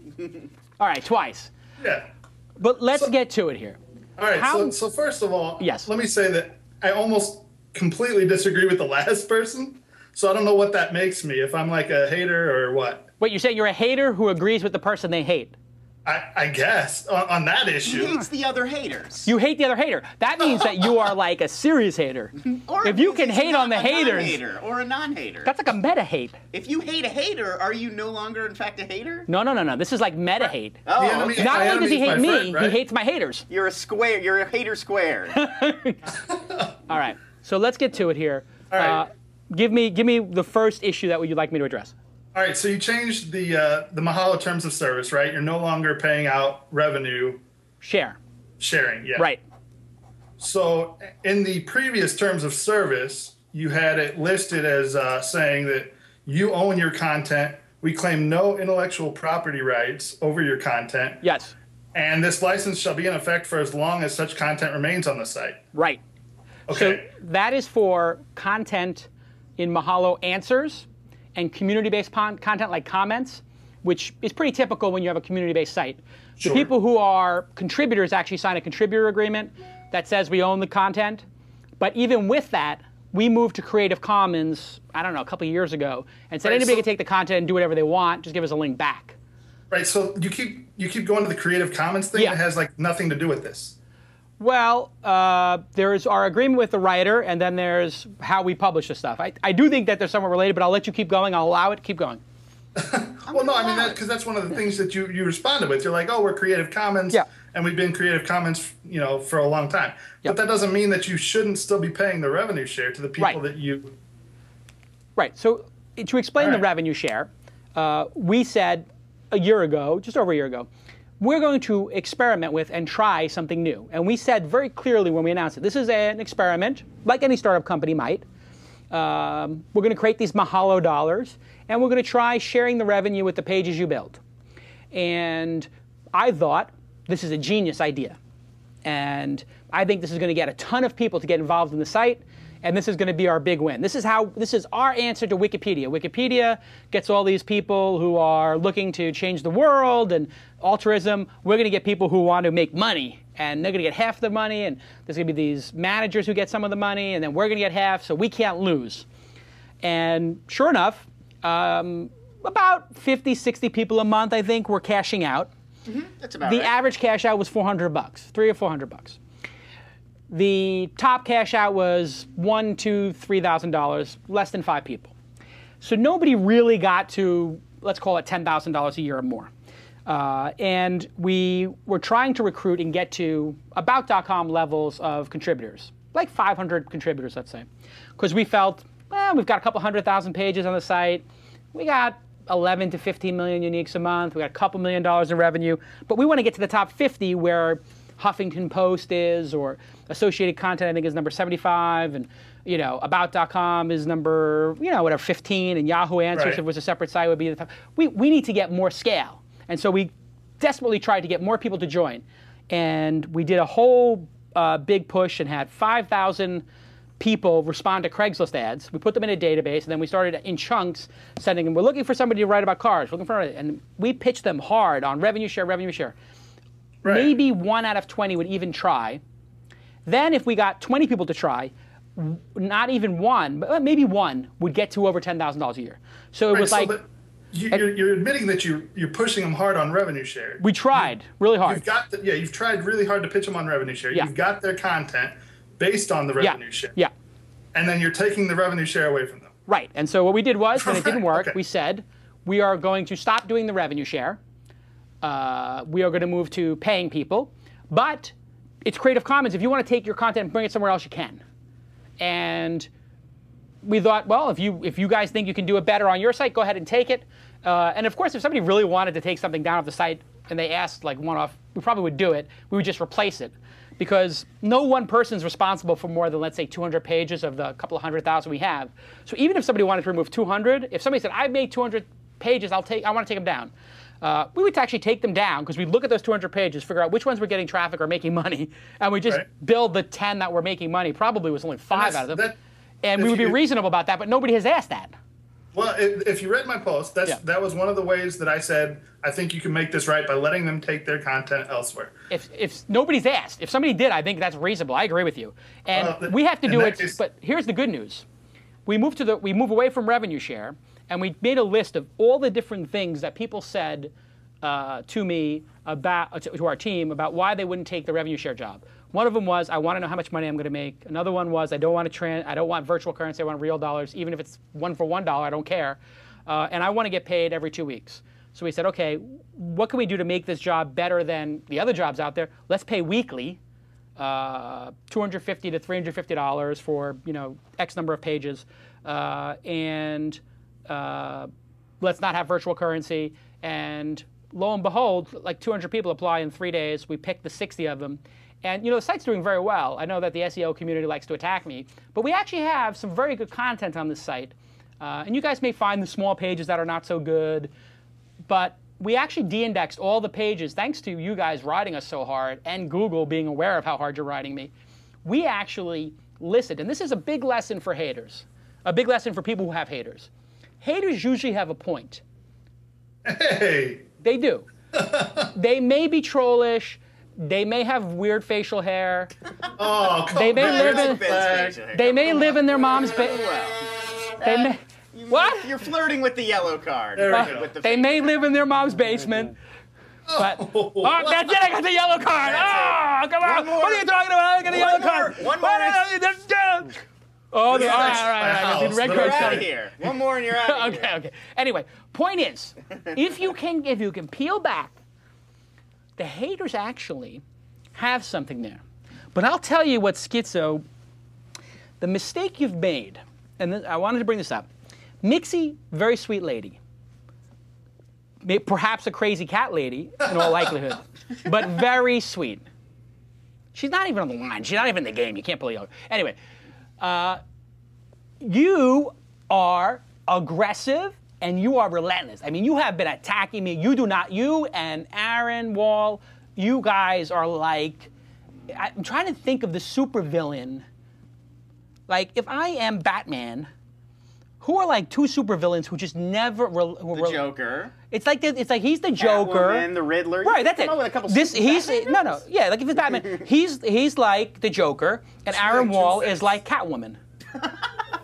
All right, twice. Yeah. But let's get to it here. All right, so first of all, Yes. let me say that I almost completely disagree with the last person. So I don't know what that makes me, if I'm like a hater or what. Wait, you say you're a hater who agrees with the person they hate? I guess, on that issue. He hates the other haters. You hate the other hater. That means that you are like a serious hater. Or if you can hate on the haters, non-hater or a non-hater. that's like a meta hate. If you hate a hater, are you no longer, in fact, a hater? No. This is like meta hate. Oh, The enemy- okay. Not my only does he enemy's hate my me, friend, right? he hates my haters. You're a square. You're a hater squared. All right, so let's get to it here. All right. Give me the first issue that you'd like me to address. All right, so you changed the Mahalo terms of service, right? You're no longer paying out revenue Share. sharing. Yeah. Right. So in the previous terms of service, you had it listed as saying that you own your content. We claim no intellectual property rights over your content. Yes. And this license shall be in effect for as long as such content remains on the site. Right. Okay. So that is for content in Mahalo answers and community-based content like comments, which is pretty typical when you have a community-based site. Sure. The people who are contributors actually sign a contributor agreement that says we own the content. But even with that, we moved to Creative Commons, I don't know, a couple of years ago, and said anybody can take the content and do whatever they want, just give us a link back. Right, so you keep going to the Creative Commons thing that has like nothing to do with this. Well, there's our agreement with the writer, and then there's how we publish the stuff. I do think that they're somewhat related, but I'll let you keep going. I'll allow it. Keep going. Well, no, I mean, because that's one of the things that you responded with. You're like, oh, we're Creative Commons, and we've been Creative Commons, for a long time. But that doesn't mean that you shouldn't still be paying the revenue share to the people that you... Right. So to explain the revenue share, we said a year ago, just over a year ago, we're going to experiment with and try something new. And we said very clearly when we announced it, this is an experiment, like any startup company might. We're going to create these Mahalo dollars, and we're going to try sharing the revenue with the pages you build. And I thought, this is a genius idea. And I think this is going to get a ton of people to get involved in the site, and this is going to be our big win. This is our answer to Wikipedia. Wikipedia gets all these people who are looking to change the world and altruism. We're going to get people who want to make money, and they're going to get half the money, and there's going to be these managers who get some of the money, and then we're going to get half, so we can't lose. And sure enough, about 50, 60 people a month, I think, were cashing out. That's about The right. average cash out was $400, $300 or $400. The top cash out was $1,000 to $3,000, less than 5 people. So nobody really got to, let's call it $10,000 a year or more. And we were trying to recruit and get to About.com levels of contributors, like 500 contributors, let's say. Because we felt, well, we've got a couple 100,000 pages on the site. We got 11 to 15 million uniques a month. We got a couple $1 million in revenue. But we want to get to the top 50 where Huffington Post is, or Associated Content, I think, is number 75, and About.com is number 15, and Yahoo Answers, if it was a separate site, would be the top. We need to get more scale, and so we desperately tried to get more people to join, and we did a whole big push and had 5,000 people respond to Craigslist ads. We put them in a database, and then we started in chunks sending them. We're looking for somebody to write about cars. And we pitched them hard on revenue share, revenue share. Right. Maybe 1 out of 20 would even try. Then if we got 20 people to try, not even one, but maybe one would get to over $10,000 a year. So it was like... You're admitting that you're pushing them hard on revenue share. We tried really hard. You've tried really hard to pitch them on revenue share. Yeah. You've got their content based on the revenue share. Yeah. And then you're taking the revenue share away from them. Right. And so what we did was, when it didn't work, we said, we are going to stop doing the revenue share. We are going to move to paying people. But it's Creative Commons. If you want to take your content and bring it somewhere else, you can. And we thought, well, if you guys think you can do it better on your site, go ahead and take it. And of course, if somebody really wanted to take something down off the site and they asked like one-off, we probably would do it. We would just replace it. Because no one person's responsible for more than, let's say, 200 pages of the couple of 100,000 we have. So even if somebody wanted to remove 200, if somebody said, I made 200 pages, I want to take them down. We would actually take them down because we'd look at those 200 pages, figure out which ones were getting traffic or making money, and we just build the 10 that were making money. Probably was only 5 out of them. And we would be reasonable about that, but nobody has asked that. Well, if you read my post, that was one of the ways that I said, I think you can make this right by letting them take their content elsewhere. If nobody's asked, if somebody did, I think that's reasonable. I agree with you. And we have to do it, but here's the good news. We move away from revenue share, and we made a list of all the different things that people said to me about, to our team, about why they wouldn't take the revenue share job. One of them was, I want to know how much money I'm going to make. Another one was, I don't want virtual currency. I want real dollars. Even if it's $1 for $1, I don't care. And I want to get paid every 2 weeks. So we said, okay, what can we do to make this job better than the other jobs out there? Let's pay weekly, $250 to $350 for X number of pages, and let's not have virtual currency. And lo and behold, like 200 people apply in 3 days. We picked the 60 of them. And the site's doing very well. I know that the SEO community likes to attack me, but we actually have some very good content on this site. And you guys may find the small pages that are not so good, but we actually de-indexed all the pages, thanks to you guys riding us so hard and Google being aware of how hard you're riding me. We actually listed, and this is a big lesson for haters, a big lesson for people who have haters. Haters usually have a point. Hey! They do. They may be trollish. They may have weird facial hair. Oh, come they may on. They may live in their mom's What? You're flirting with the yellow card. There we go. With the They may live in their mom's basement. But that's it! I got the yellow card. Come on! What are you talking about? I got the yellow card. One more. All right. I got the red card. You're out of here. One more and you're out of here. Okay. Anyway, point is, if you can peel back, the haters actually have something there. But I'll tell you what, Skitzzo, the mistake you've made, and I wanted to bring this up. Miixxy, very sweet lady. Perhaps a crazy cat lady, in all likelihood, but very sweet. She's not even on the line. She's not even in the game. You can't believe it. Anyway, you are aggressive and you are relentless. I mean, you have been attacking me. You and Aaron Wall, you guys are like, I'm trying to think of the supervillain. Like, if I am Batman, who are like two supervillains who just never... The Joker. It's like he's the Joker. Catwoman, the Riddler. Right, that's it. With a couple yeah, like if it's Batman, he's like the Joker, and Aaron Wall is like Catwoman.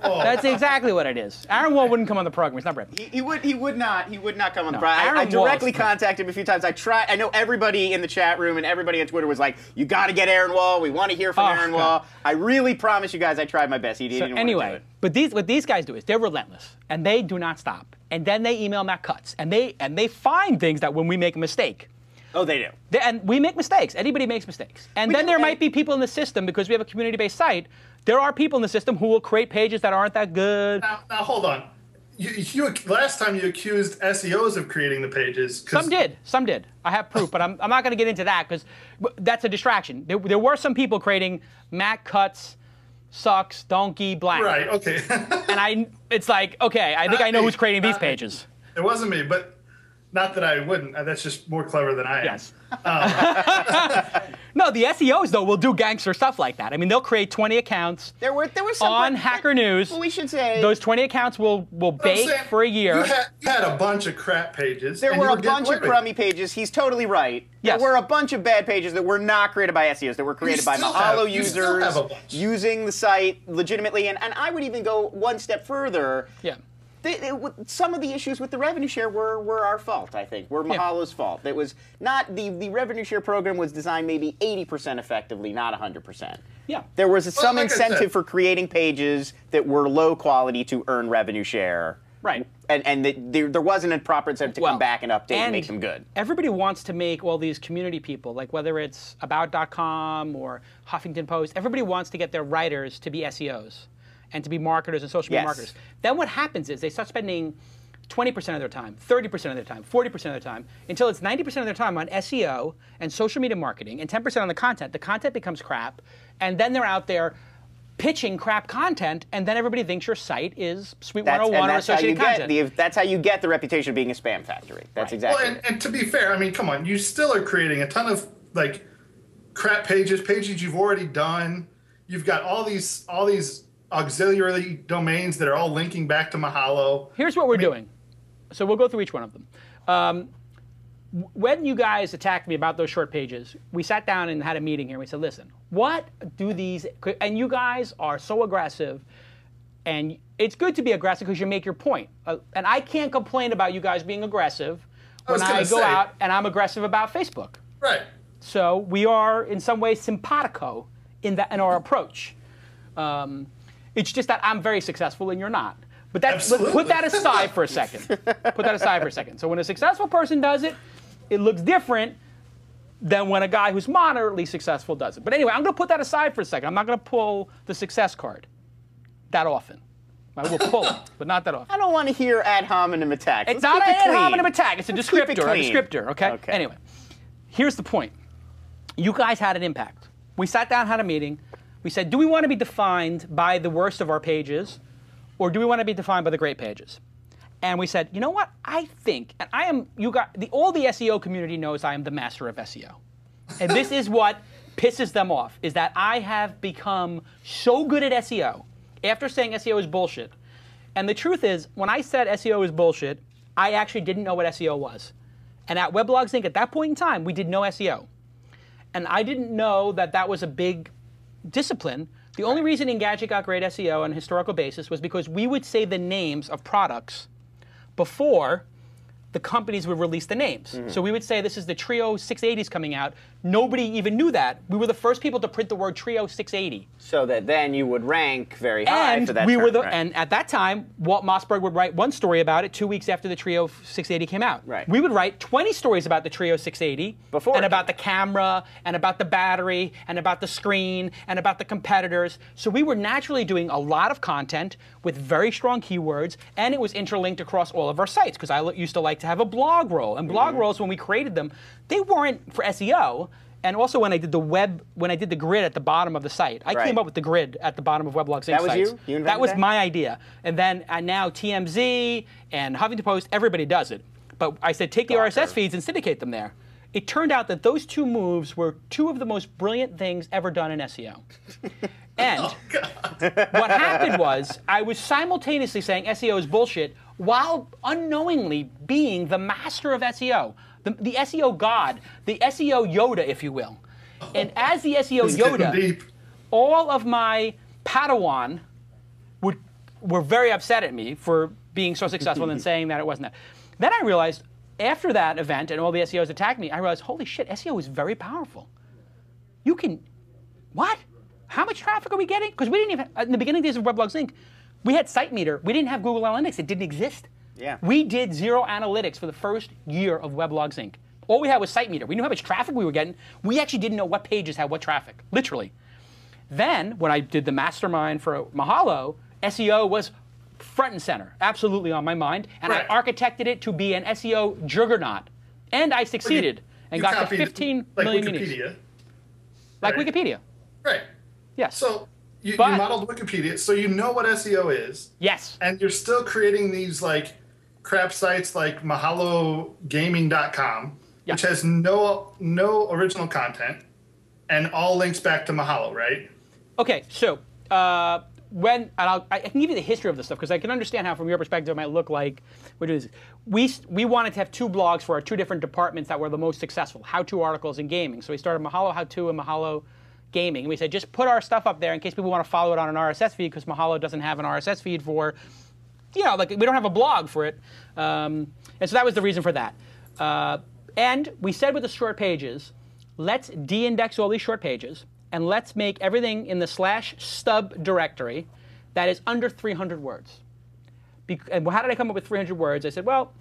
That's exactly what it is. Aaron Wall wouldn't come on the program. He's not ready. He would not come on the program. I directly contacted him a few times. I know everybody in the chat room and everybody on Twitter was like, "You got to get Aaron Wall. We want to hear from Aaron Wall." I really promise you guys, I tried my best. He didn't want to do it. But what these guys do is they're relentless and they do not stop. And then they email Matt Cutts and they find things that when we make a mistake. Oh, they do. And we make mistakes. Anybody makes mistakes. And then there might be people in the system, because we have a community-based site, there are people in the system who will create pages that aren't that good. Now hold on. You last time you accused SEOs of creating the pages. Some did. I have proof, but I'm not going to get into that because that's a distraction. There were some people creating Matt Cutts, sucks, donkey, blank. Right, okay. And it's like, okay, I think I know who's creating these pages. It wasn't me, but not that I wouldn't. That's just more clever than I am. Yes. No, the SEOs, though, will do gangster stuff like that. I mean, they'll create 20 accounts there were some on Hacker News. Well, we should say those 20 accounts will bake for a year. You had a bunch of crap pages. There were a bunch of crummy pages. He's totally right. Yes. There were a bunch of bad pages that were not created by SEOs, that were created by Mahalo users using the site legitimately. And I would even go one step further. Yeah. Some of the issues with the revenue share were our fault, I think. Were Mahalo's fault. It was not the revenue share program was designed maybe 80% effectively, not 100%. Yeah. There was some incentive for creating pages that were low quality to earn revenue share. Right. And there wasn't a proper incentive to come back and update and make them good. Everybody wants to make all these community people, like whether it's About.com or Huffington Post, everybody wants to get their writers to be SEOs and to be marketers and social media marketers. Then what happens is they start spending 20% of their time, 30% of their time, 40% of their time, until it's 90% of their time on SEO and social media marketing and 10% on the content. The content becomes crap, and then they're out there pitching crap content, and then everybody thinks your site is Sweet 101 or associated content. That's how you get the reputation of being a spam factory. That's exactly it. And to be fair, I mean, come on, you still are creating a ton of like crap pages you've already done. You've got all these auxiliary domains that are all linking back to Mahalo. Here's what we're doing. So we'll go through each one of them. When you guys attacked me about those short pages, we sat down and had a meeting here. And we said, listen, what do these... And you guys are so aggressive. And it's good to be aggressive because you make your point. And I can't complain about you guys being aggressive when I go out and I'm aggressive about Facebook. Right. So we are, in some ways, simpatico in our approach. It's just that I'm very successful and you're not. But put that aside for a second. Put that aside for a second. So when a successful person does it, it looks different than when a guy who's moderately successful does it. But anyway, I'm going to put that aside for a second. I'm not going to pull the success card that often. I will pull it, but not that often. I don't want to hear ad hominem attack. It's not an ad hominem attack. It's a descriptor. Okay? Anyway, here's the point. You guys had an impact. We sat down, had a meeting. We said, do we want to be defined by the worst of our pages, or do we want to be defined by the great pages? And we said, you know what? I think, and I am, all the SEO community knows I am the master of SEO. And this is what pisses them off, is that I have become so good at SEO after saying SEO is bullshit. And the truth is, when I said SEO is bullshit, I actually didn't know what SEO was. And at Weblogs Inc., at that point in time, we did no SEO. And I didn't know that that was a big discipline. The only reason Engadget got great SEO on a historical basis was because we would say the names of products before the companies would release the names. So we would say, this is the Trio 680s coming out. Nobody even knew that. We were the first people to print the word Trio 680. So that then you would rank very high for that we term, were the, right? And at that time, Walt Mossberg would write one story about it 2 weeks after the Trio 680 came out. Right. We would write 20 stories about the Trio 680. Before and it about the camera, and about the battery, and about the screen, and about the competitors. So we were naturally doing a lot of content with very strong keywords, and it was interlinked across all of our sites, because I used to like to have a blog roll. And blog rolls, when we created them, they weren't for SEO. And also when I did the grid at the bottom of the site, I came up with the grid at the bottom of Weblogs Inc. That was sites. you? You invented that was that? my idea. And then now TMZ and Huffington Post, everybody does it. But I said, take the RSS feeds and syndicate them there. It turned out that those two moves were two of the most brilliant things ever done in SEO. And what happened was, I was simultaneously saying SEO is bullshit while unknowingly being the master of SEO. The SEO god, the SEO Yoda, if you will. And as the SEO Yoda, all of my Padawan were very upset at me for being so successful and saying that it wasn't that. Then I realized, after that event and all the SEOs attacked me, I realized, holy shit, SEO is very powerful. You can, what? How much traffic are we getting? Because we didn't even, in the beginning days of Weblogs Inc., we had SiteMeter. We didn't have Google Analytics. It didn't exist. Yeah. We did zero analytics for the first year of Weblogs Inc. All we had was SiteMeter. We knew how much traffic we were getting. We actually didn't know what pages had what traffic, literally. Then, when I did the mastermind for Mahalo, SEO was front and center, absolutely on my mind, and I architected it to be an SEO juggernaut. And I succeeded and got to 15 million uniques. Like Wikipedia. Right. Yes. So you modeled Wikipedia, so you know what SEO is. Yes. And you're still creating these like crap sites like MahaloGaming.com, which has no original content, and all links back to Mahalo, right? Okay, so I can give you the history of this stuff because I can understand how, from your perspective, it might look like we're doing this. We wanted to have two blogs for our two different departments that were the most successful, how-to articles and gaming. So we started Mahalo How-To and Mahalo Gaming. And we said, just put our stuff up there in case people want to follow it on an RSS feed, because Mahalo doesn't have an RSS feed for, like we don't have a blog for it. And so that was the reason for that. And we said with the short pages, let's de-index all these short pages, and let's make everything in the /stub directory that is under 300 words. And how did I come up with 300 words? I said, well,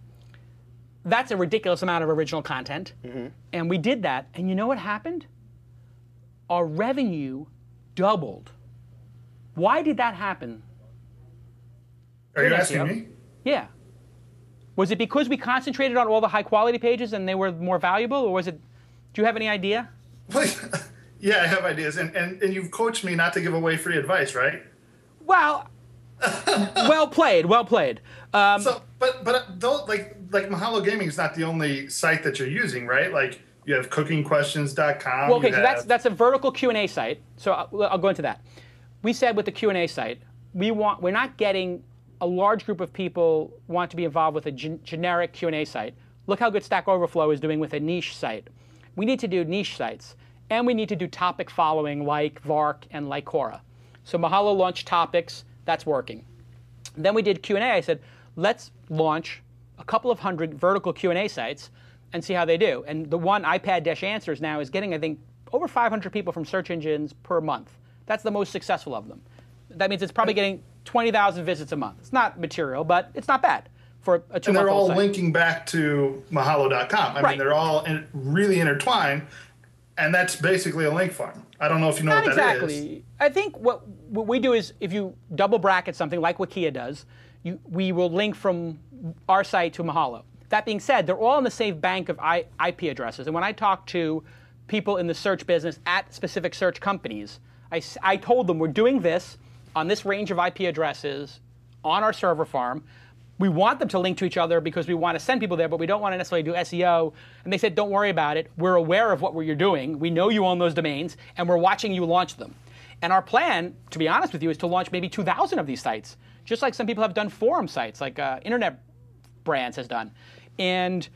that's a ridiculous amount of original content. And we did that, and you know what happened? Our revenue doubled. Why did that happen? Are you asking me? Yeah. Was it because we concentrated on all the high-quality pages and they were more valuable, or was it? Do you have any idea? Yeah, I have ideas, and you've coached me not to give away free advice, right? Well, well played, well played. But don't like Mahalo Gaming is not the only site that you're using, right? Like you have cookingquestions.com. Well, okay, so that's a vertical Q&A site. So I'll go into that. We said with the Q&A site, we're not getting a large group of people want to be involved with a generic Q&A site. Look how good Stack Overflow is doing with a niche site. We need to do niche sites, and we need to do topic following like Vark and like Quora. So Mahalo launched topics. That's working. Then we did Q&A. I said, let's launch a couple of hundred vertical Q&A sites and see how they do. And the one, iPad-Answers, now is getting, I think, over 500 people from search engines per month. That's the most successful of them. That means it's probably getting 20,000 visits a month. It's not material, but it's not bad for a 2-month-old site. And they're all linking back to Mahalo.com. I mean, they're all really intertwined, and that's basically a link farm. I don't know if you know what that is. I think what we do is, if you double bracket something like Wikia does, we will link from our site to Mahalo. That being said, they're all in the same bank of IP addresses. And when I talk to people in the search business at specific search companies. I told them we're doing this on this range of IP addresses on our server farm. We want them to link to each other because we want to send people there, but we don't want to necessarily do SEO. And they said, don't worry about it. We're aware of what you're doing. We know you own those domains, and we're watching you launch them. And our plan, to be honest with you, is to launch maybe 2,000 of these sites, just like some people have done forum sites, like Internet Brands has done. And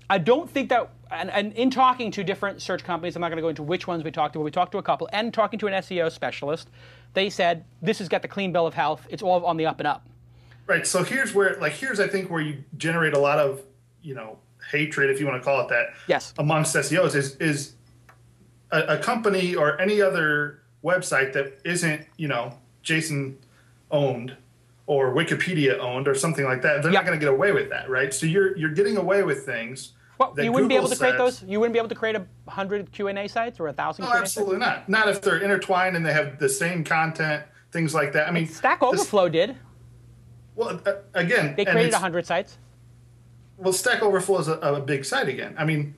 I don't think that, and in talking to different search companies, I'm not going to go into which ones we talked to, but we talked to a couple, and talking to an SEO specialist, they said, this has got the clean bill of health. It's all on the up and up. Right. So here's where, here's I think where you generate a lot of, hatred, if you want to call it that. Yes. Amongst SEOs is a company or any other website that isn't, Jason owned or Wikipedia owned or something like that. They're not going to get away with that, right? So you're getting away with things. Well, you wouldn't be able to create those. You wouldn't be able to create 100 Q&A sites or 1,000. No, absolutely not. Not if they're intertwined and they have the same content, things like that. I mean, Stack Overflow did. Well, again, they created 100 sites. Well, Stack Overflow is a big site again. I mean,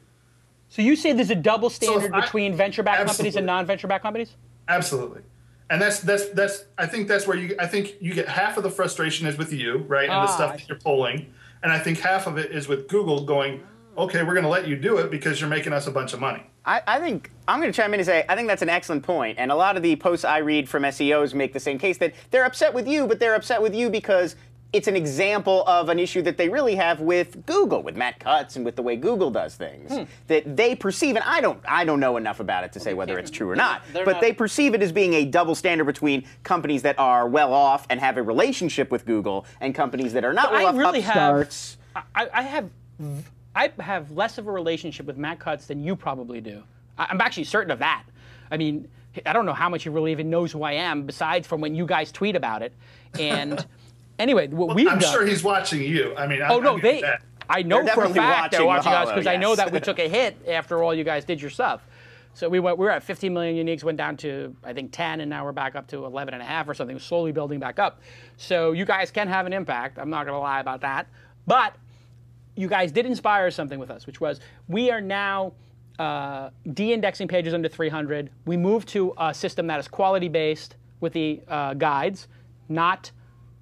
so you say there's a double standard between venture-backed companies and non-venture-backed companies? Absolutely, and that's. I think that's where I think you get half of the frustration is with you, right, and the stuff that you're pulling, and I think half of it is with Google going, okay, we're going to let you do it because you're making us a bunch of money. I think I'm going to chime in and say I think that's an excellent point, and a lot of the posts I read from SEOs make the same case that they're upset with you, but they're upset with you because it's an example of an issue that they really have with Google, with Matt Cutts and with the way Google does things that they perceive, and I don't know enough about it to say whether it's true or not, but they perceive it as being a double standard between companies that are well off and have a relationship with Google and companies that are not well off, upstarts. I have less of a relationship with Matt Cutts than you probably do. I'm actually certain of that. I mean, I don't know how much he really even knows who I am, besides from when you guys tweet about it. And anyway, what we've done... I'm sure he's watching you. I mean, I know for a fact they're watching us because I know that we took a hit after all you guys did your stuff. So we were at 15 million uniques, went down to, I think, 10, and now we're back up to 11.5 or something, slowly building back up. So you guys can have an impact. I'm not going to lie about that. But you guys did inspire something with us, which was we are now de-indexing pages under 300. We moved to a system that is quality-based with the guides, not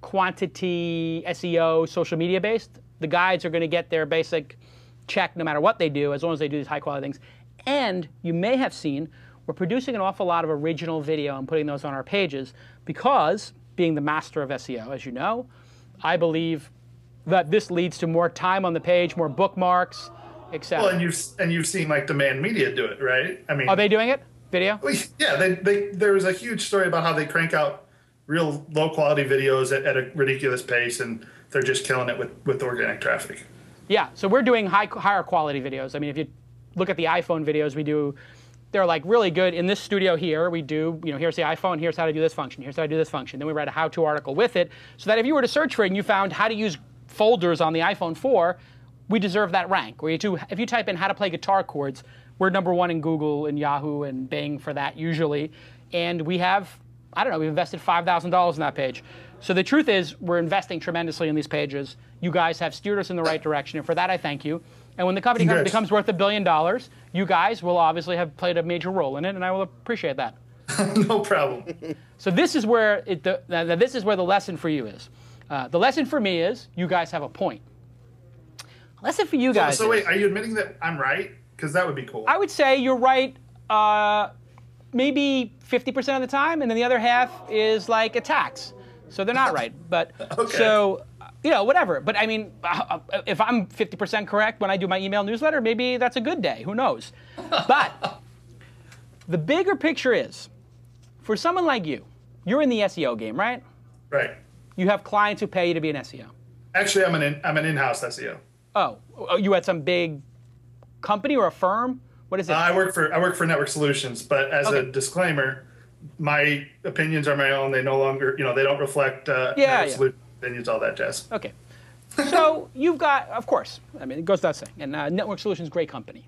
quantity SEO, social media-based. The guides are going to get their basic check no matter what they do, as long as they do these high-quality things. And you may have seen we're producing an awful lot of original video and putting those on our pages because, being the master of SEO, as you know, I believe that this leads to more time on the page, more bookmarks, etc. Well, and you've seen like Demand Media do it, right? I mean, are they doing it? Video? Well, yeah, there was a huge story about how they crank out real low quality videos at a ridiculous pace, and they're just killing it with organic traffic. Yeah, so we're doing higher quality videos. I mean, if you look at the iPhone videos we do, they're like really good. In this studio here, we do, here's the iPhone, here's how to do this function, here's how to do this function. Then we write a how-to article with it, so that if you were to search for it and you found how to use folders on the iPhone 4, we deserve that rank. Or if you type in how to play guitar chords, we're #1 in Google and Yahoo and Bing for that usually. And we have, I don't know, we've invested $5,000 in that page. So the truth is we're investing tremendously in these pages. You guys have steered us in the right direction, and for that I thank you. And when the company becomes worth $1 billion, you guys will obviously have played a major role in it, and I will appreciate that. No problem. So this is where this is where the lesson for you is. The lesson for me is you guys have a point. Lesson for you guys. So wait, are you admitting that I'm right? Because that would be cool. I would say you're right maybe 50% of the time, and then the other half is like attacks. So they're not right. But okay. So, whatever. But I mean, if I'm 50% correct when I do my email newsletter, maybe that's a good day. Who knows? But the bigger picture is, for someone like you, you're in the SEO game, right? Right. You have clients who pay you to be an SEO. Actually, I'm an in-house SEO. Oh, you at some big company or a firm? What is it? I work for Network Solutions, but as a disclaimer, my opinions are my own. They no longer, they don't reflect Network Solutions opinions, all that jazz. Okay. So you've got, of course, I mean, it goes without saying, and Network Solutions, great company.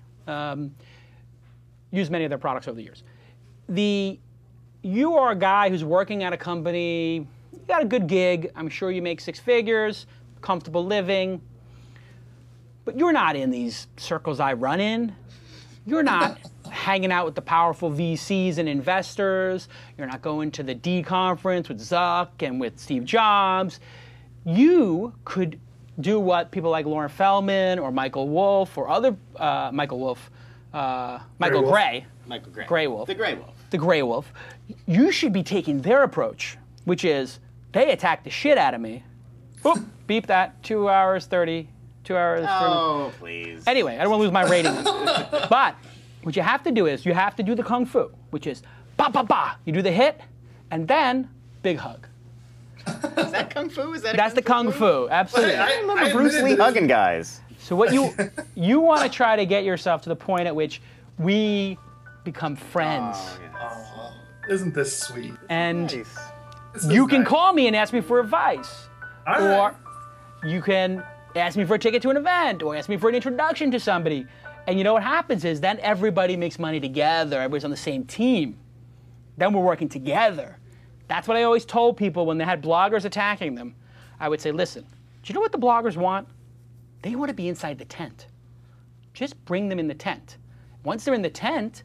Used many of their products over the years. You are a guy who's working at a company, you got a good gig, I'm sure you make 6 figures, comfortable living, but you're not in these circles I run in. You're not hanging out with the powerful VCs and investors. You're not going to the D conference with Zuck and with Steve Jobs. You could do what people like Lauren Feldman or Michael Wolff or other Michael Gray. Gray Wolf. The Gray Wolf. The Gray Wolf. You should be taking their approach, which is they attack the shit out of me. Oop, beep that. 2 hours 30. 2 hours 30. Oh, please. Anyway, I don't want to lose my rating. But what you have to do is you have to do the kung fu, which is ba ba ba. You do the hit, and then big hug. Is that kung fu? That's the kung fu. Absolutely. I remember Bruce Lee hugging guys. So what you want to try to get yourself to the point at which we become friends. Oh, yes. Oh, isn't this sweet? And Nice. you can call me and ask me for advice. All Or right. you can ask me for a ticket to an event or ask me for an introduction to somebody. And you know what happens is then everybody makes money together. Everybody's on the same team. Then we're working together. That's what I always told people when they had bloggers attacking them. I would say, listen, do you know what the bloggers want? They want to be inside the tent. Just bring them in the tent. Once they're in the tent,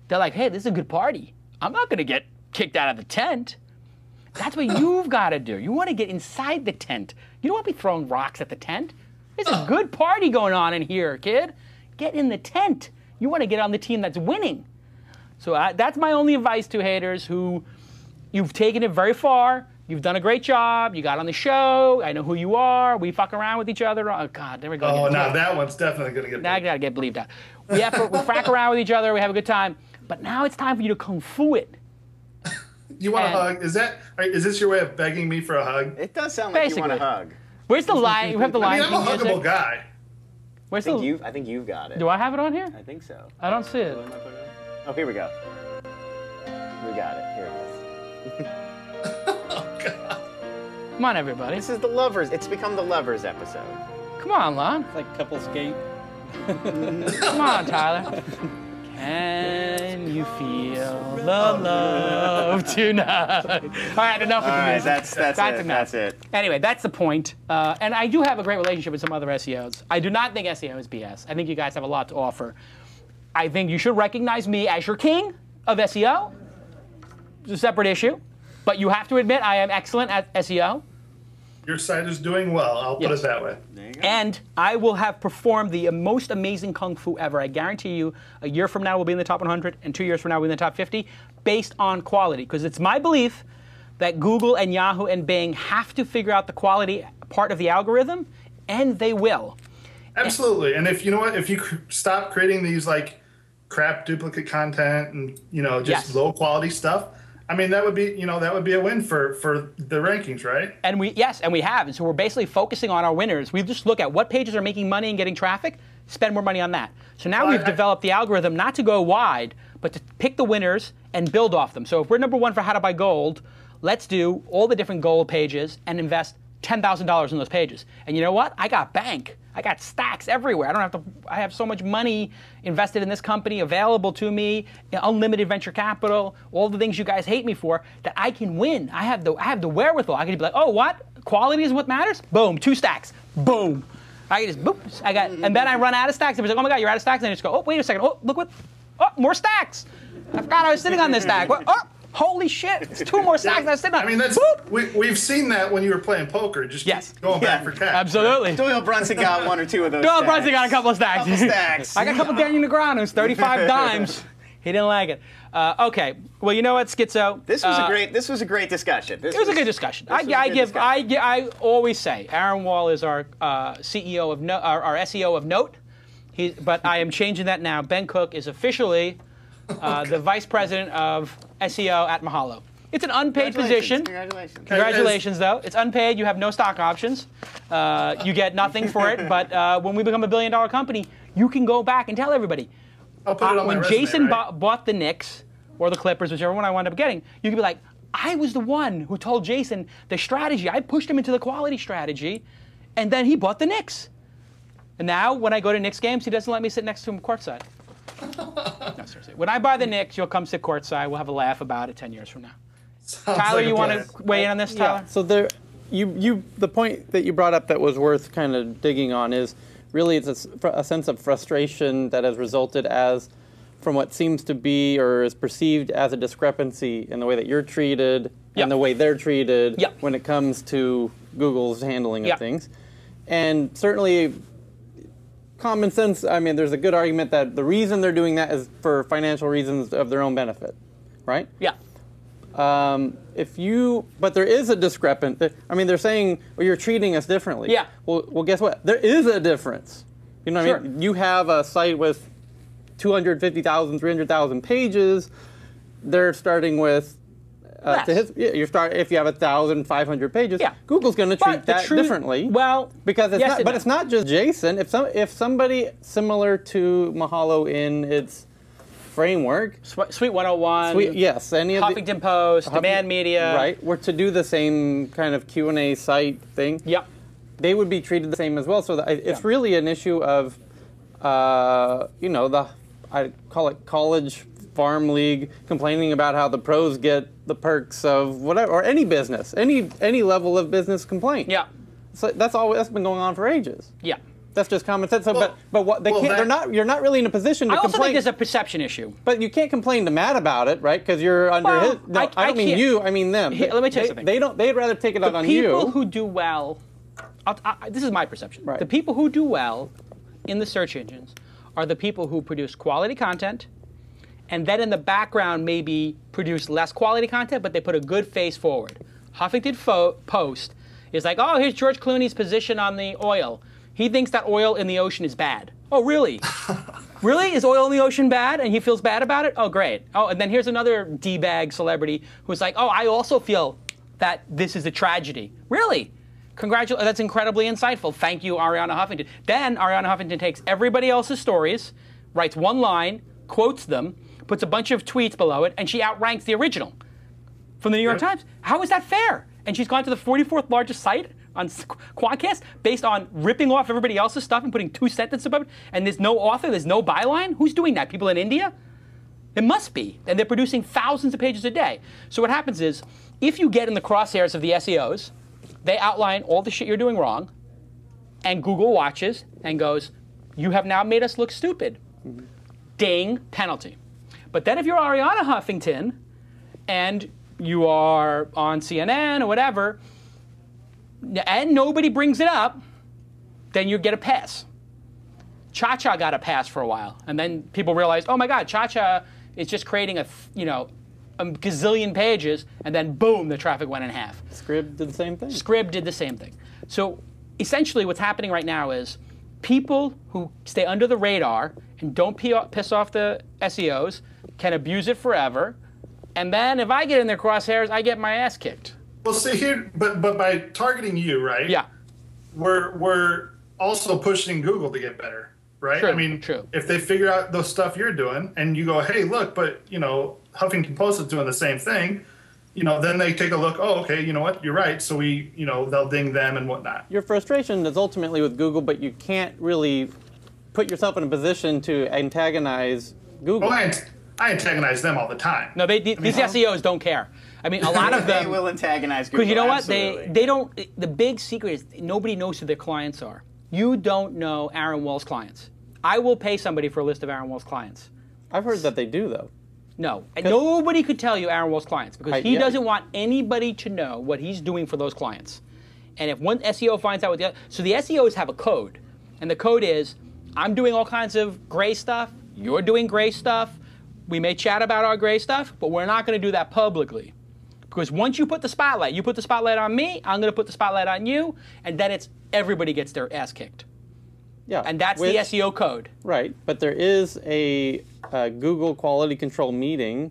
they're like, hey, this is a good party. I'm not going to get kicked out of the tent. That's what you've got to do. You want to get inside the tent. You don't want to be throwing rocks at the tent. There's a good party going on in here, kid. Get in the tent. You want to get on the team that's winning. So that's my only advice to haters who you've taken it very far. You've done a great job. You got on the show. I know who you are. We fuck around with each other. Oh, God, there we go. Oh, now that one's definitely going to get Now I got to get believed out. We frack around with each other. We have a good time. But now it's time for you to kung fu it. You want a hug? Is this your way of begging me for a hug? It does sound like you want a hug. Where's the line? You have the line. I mean, I'm a huggable guy. Where's I think you've got it. Do I have it on here? I think so. I don't see it. Oh, here we go. We got it. Here it is. Oh, God. Come on, everybody. This is the lovers. It's become the lovers episode. Come on, Lon. It's like couples skate. Come on, Tyler. Can you feel the love tonight? All right, enough with the music. That's it. Anyway, that's the point. And I do have a great relationship with some other SEOs. I do not think SEO is BS. I think you guys have a lot to offer. I think you should recognize me as your king of SEO. It's a separate issue. But you have to admit I am excellent at SEO. Your site is doing well. I'll put it that way. And I will have performed the most amazing kung fu ever. I guarantee you, a year from now we'll be in the top 100, and 2 years from now we'll be in the top 50, based on quality. Because it's my belief that Google and Yahoo and Bing have to figure out the quality part of the algorithm, and they will. Absolutely. And if you know what, if you stop creating these like crap duplicate content and just low quality stuff, I mean, that would be a win for the rankings, right? And we have. And so we're basically focusing on our winners. We just look at what pages are making money and getting traffic, spend more money on that. So now we've developed the algorithm not to go wide, but to pick the winners and build off them. So if we're number one for how to buy gold, let's do all the different gold pages and invest $10,000 in those pages. And you know what? I got bank. I got stacks everywhere. I have so much money invested in this company available to me, unlimited venture capital, all the things you guys hate me for, that I can win. I have the wherewithal. I can be like, oh, what? Quality is what matters? Boom, 2 stacks. Boom. I can just boop. And then I run out of stacks. Everybody's like, oh my God, you're out of stacks. And I just go, oh, wait a second. Oh, look what? Oh, more stacks. I forgot I was sitting on this stack. Oh, holy shit! It's 2 more stacks I was sitting on. I mean, we've seen that when you were playing poker. Just going back for cash. Absolutely. Right? Doyle Brunson got 1 or 2 of those. Doyle Brunson got a couple of stacks. I got a couple of Daniel Negreanu's, 35 dimes. He didn't like it. Okay. Well, you know what, Skitzzo? This was a great discussion. It was a good discussion. I always say Aaron Wall is our CEO of our SEO of note. But I am changing that now. Ben Cook is officially the vice president of SEO at Mahalo. It's an unpaid position. Congratulations, though. It's unpaid. You have no stock options. You get nothing for it. But when we become a $1 billion company, you can go back and tell everybody. I'll put it on my when resume, Jason right? bought the Knicks or the Clippers, whichever one I wound up getting, you could be like, I was the one who told Jason the strategy. I pushed him into the quality strategy, and then he bought the Knicks. And now, when I go to Knicks games, he doesn't let me sit next to him courtside. No, seriously. When I buy the Knicks, you'll come sit courtside. We'll have a laugh about it 10 years from now. Tyler, you want to weigh in on this, Tyler? Yeah. So the point that you brought up that was worth kind of digging on is really it's a sense of frustration that has resulted as from what seems to be or is perceived as a discrepancy in the way that you're treated and the way they're treated when it comes to Google's handling of things. And certainly, common sense, I mean, there's a good argument that the reason they're doing that is for financial reasons of their own benefit, right? Yeah. But there is a discrepancy. I mean, they're saying, well, you're treating us differently. Yeah. Well, guess what? There is a difference. You know what I mean? You have a site with 250,000, 300,000 pages. They're starting with, if you have 1,500 pages, Google's going to treat that differently. Well, because it's not just JSON. If somebody similar to Mahalo in its framework, Suite 101, any of Huffington Post, Demand Media, right, were to do the same kind of Q&A site thing, they would be treated the same as well. So it's really an issue of, I call it college farm league complaining about how the pros get the perks of whatever, or any business, any level of business complaint. Yeah, so that's been going on for ages. Yeah. That's just common sense. So, but what they can't. They're not. You're not really in a position to complain. I also think there's a perception issue. But you can't complain to Matt about it, right? Because you're under his. No, I don't mean you. I mean them. Let me tell you something. They'd rather take it out on you. The people who do well. This is my perception. Right. The people who do well in the search engines are the people who produce quality content, and then in the background maybe produce less quality content, but they put a good face forward. Huffington Post is like, oh, here's George Clooney's position on the oil. He thinks that oil in the ocean is bad. Oh, really? Really? Is oil in the ocean bad? And he feels bad about it? Oh, great. Oh, and then here's another D-bag celebrity who's like, oh, I also feel that this is a tragedy. Really? Congratulations. That's incredibly insightful. Thank you, Ariana Huffington. Then Ariana Huffington takes everybody else's stories, writes one line, quotes them, puts a bunch of tweets below it, and she outranks the original from the New York Times. How is that fair? And she's gone to the 44th largest site on Quadcast based on ripping off everybody else's stuff and putting 2 sentences above it, and there's no author, there's no byline? Who's doing that? People in India? It must be. And they're producing thousands of pages a day. So what happens is, if you get in the crosshairs of the SEOs, they outline all the shit you're doing wrong, and Google watches and goes, you have now made us look stupid. Ding, penalty. But then if you're Ariana Huffington, and you are on CNN or whatever, and nobody brings it up, then you get a pass. Cha-Cha got a pass for a while, and then people realized, oh my God, Cha-Cha is just creating a gazillion pages, and then boom, the traffic went in half. Scrib did the same thing. Scrib did the same thing. So essentially what's happening right now is people who stay under the radar and don't piss off the SEOs can abuse it forever, and then if I get in their crosshairs, I get my ass kicked. Well, see here, but by targeting you, right? Yeah. We're also pushing Google to get better, right? True, I mean, if they figure out the stuff you're doing, and you go, hey, look, but Huffington Post is doing the same thing, then they take a look. Oh, okay, you know what? You're right. So they'll ding them and whatnot. Your frustration is ultimately with Google, but you can't really put yourself in a position to antagonize Google. Oh, I antagonize them all the time. No, these SEOs don't care. I mean, a lot of them... They will antagonize Google, because you know what? Absolutely. They don't... The big secret is nobody knows who their clients are. You don't know Aaron Wall's clients. I will pay somebody for a list of Aaron Wall's clients. I've heard that they do, though. No. And nobody could tell you Aaron Wall's clients because he doesn't want anybody to know what he's doing for those clients. And if one SEO finds out what the other... So the SEOs have a code. And the code is, I'm doing all kinds of gray stuff. You're doing gray stuff. We may chat about our gray stuff, but we're not going to do that publicly. Because once you put the spotlight on me, I'm going to put the spotlight on you, and then everybody gets their ass kicked. Yeah. And that's the SEO code. Right. But there is a Google quality control meeting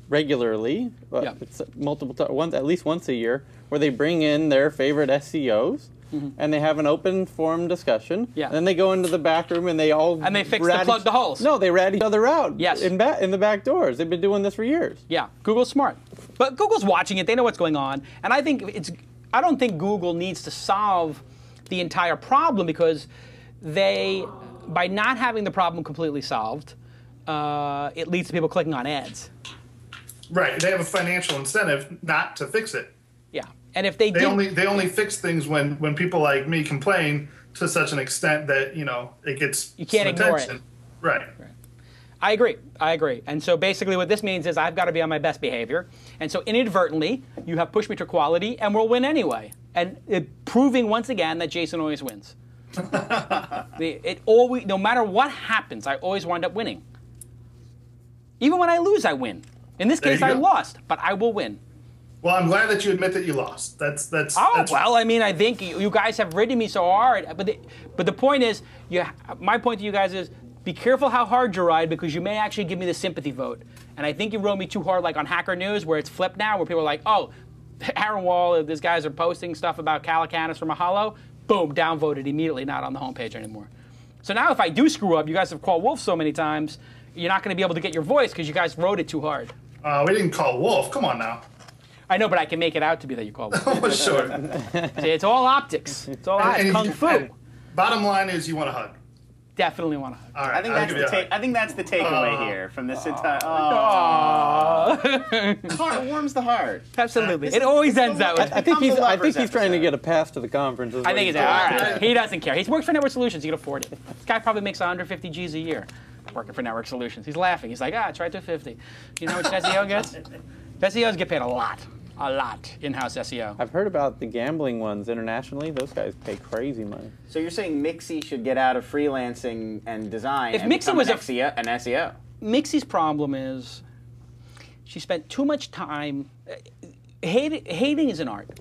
regularly. It's multiple times, at least once a year, where they bring in their favorite SEOs. And they have an open forum discussion. Yeah. And then they go into the back room and they all... And they plug the holes. No, they rat each other out. Yes. In the back doors. They've been doing this for years. Yeah. Google's smart. But Google's watching it. They know what's going on. And I don't think Google needs to solve the entire problem because by not having the problem completely solved, it leads to people clicking on ads. Right. They have a financial incentive not to fix it. Yeah. And if they only fix things when people like me complain to such an extent that it gets you can't ignore attention. it. Right. I agree. I agree. And so basically what this means is I've got to be on my best behavior. And so inadvertently, you have pushed me to quality, and we'll win anyway. And proving once again that Jason always wins. No matter what happens, I always wind up winning. Even when I lose, I win. In this case, I lost, but I will win. Well, I'm glad that you admit that you lost. That's well, I mean, I think you guys have ridden me so hard. But the point is, my point to you guys is, be careful how hard you ride, because you may actually give me the sympathy vote. And I think you rode me too hard, like on Hacker News, where it's flipped now, where people are like, oh, Aaron Wall, these guys are posting stuff about Calacanis from Mahalo. Boom, downvoted immediately, not on the homepage anymore. So now if I do screw up, you guys have called Wolf so many times, you're not going to be able to get your voice because you guys rode it too hard. We didn't call Wolf. Come on now. I know, but I can make it out to be that you called Wolf. Oh, sure. See, it's all optics. It's all kung fu. Bottom line is you want a hug. Definitely want to hug. All right, I think that's the takeaway here from this entire. Heart warms the heart. Absolutely, it always ends that way. I think he's trying to get a pass to the conference. I think he's all right. He doesn't care. He's worked for Network Solutions. He can afford it. This guy probably makes 150 G's a year working for Network Solutions. He's laughing. He's like, try 250. You know what SEO gets? SEOs get paid a lot in-house SEO. I've heard about the gambling ones internationally. Those guys pay crazy money. So you're saying Miixxy should get out of freelancing and design if and Miixxy was an SEO? Miixxy's problem is she spent too much time. Hating is an art,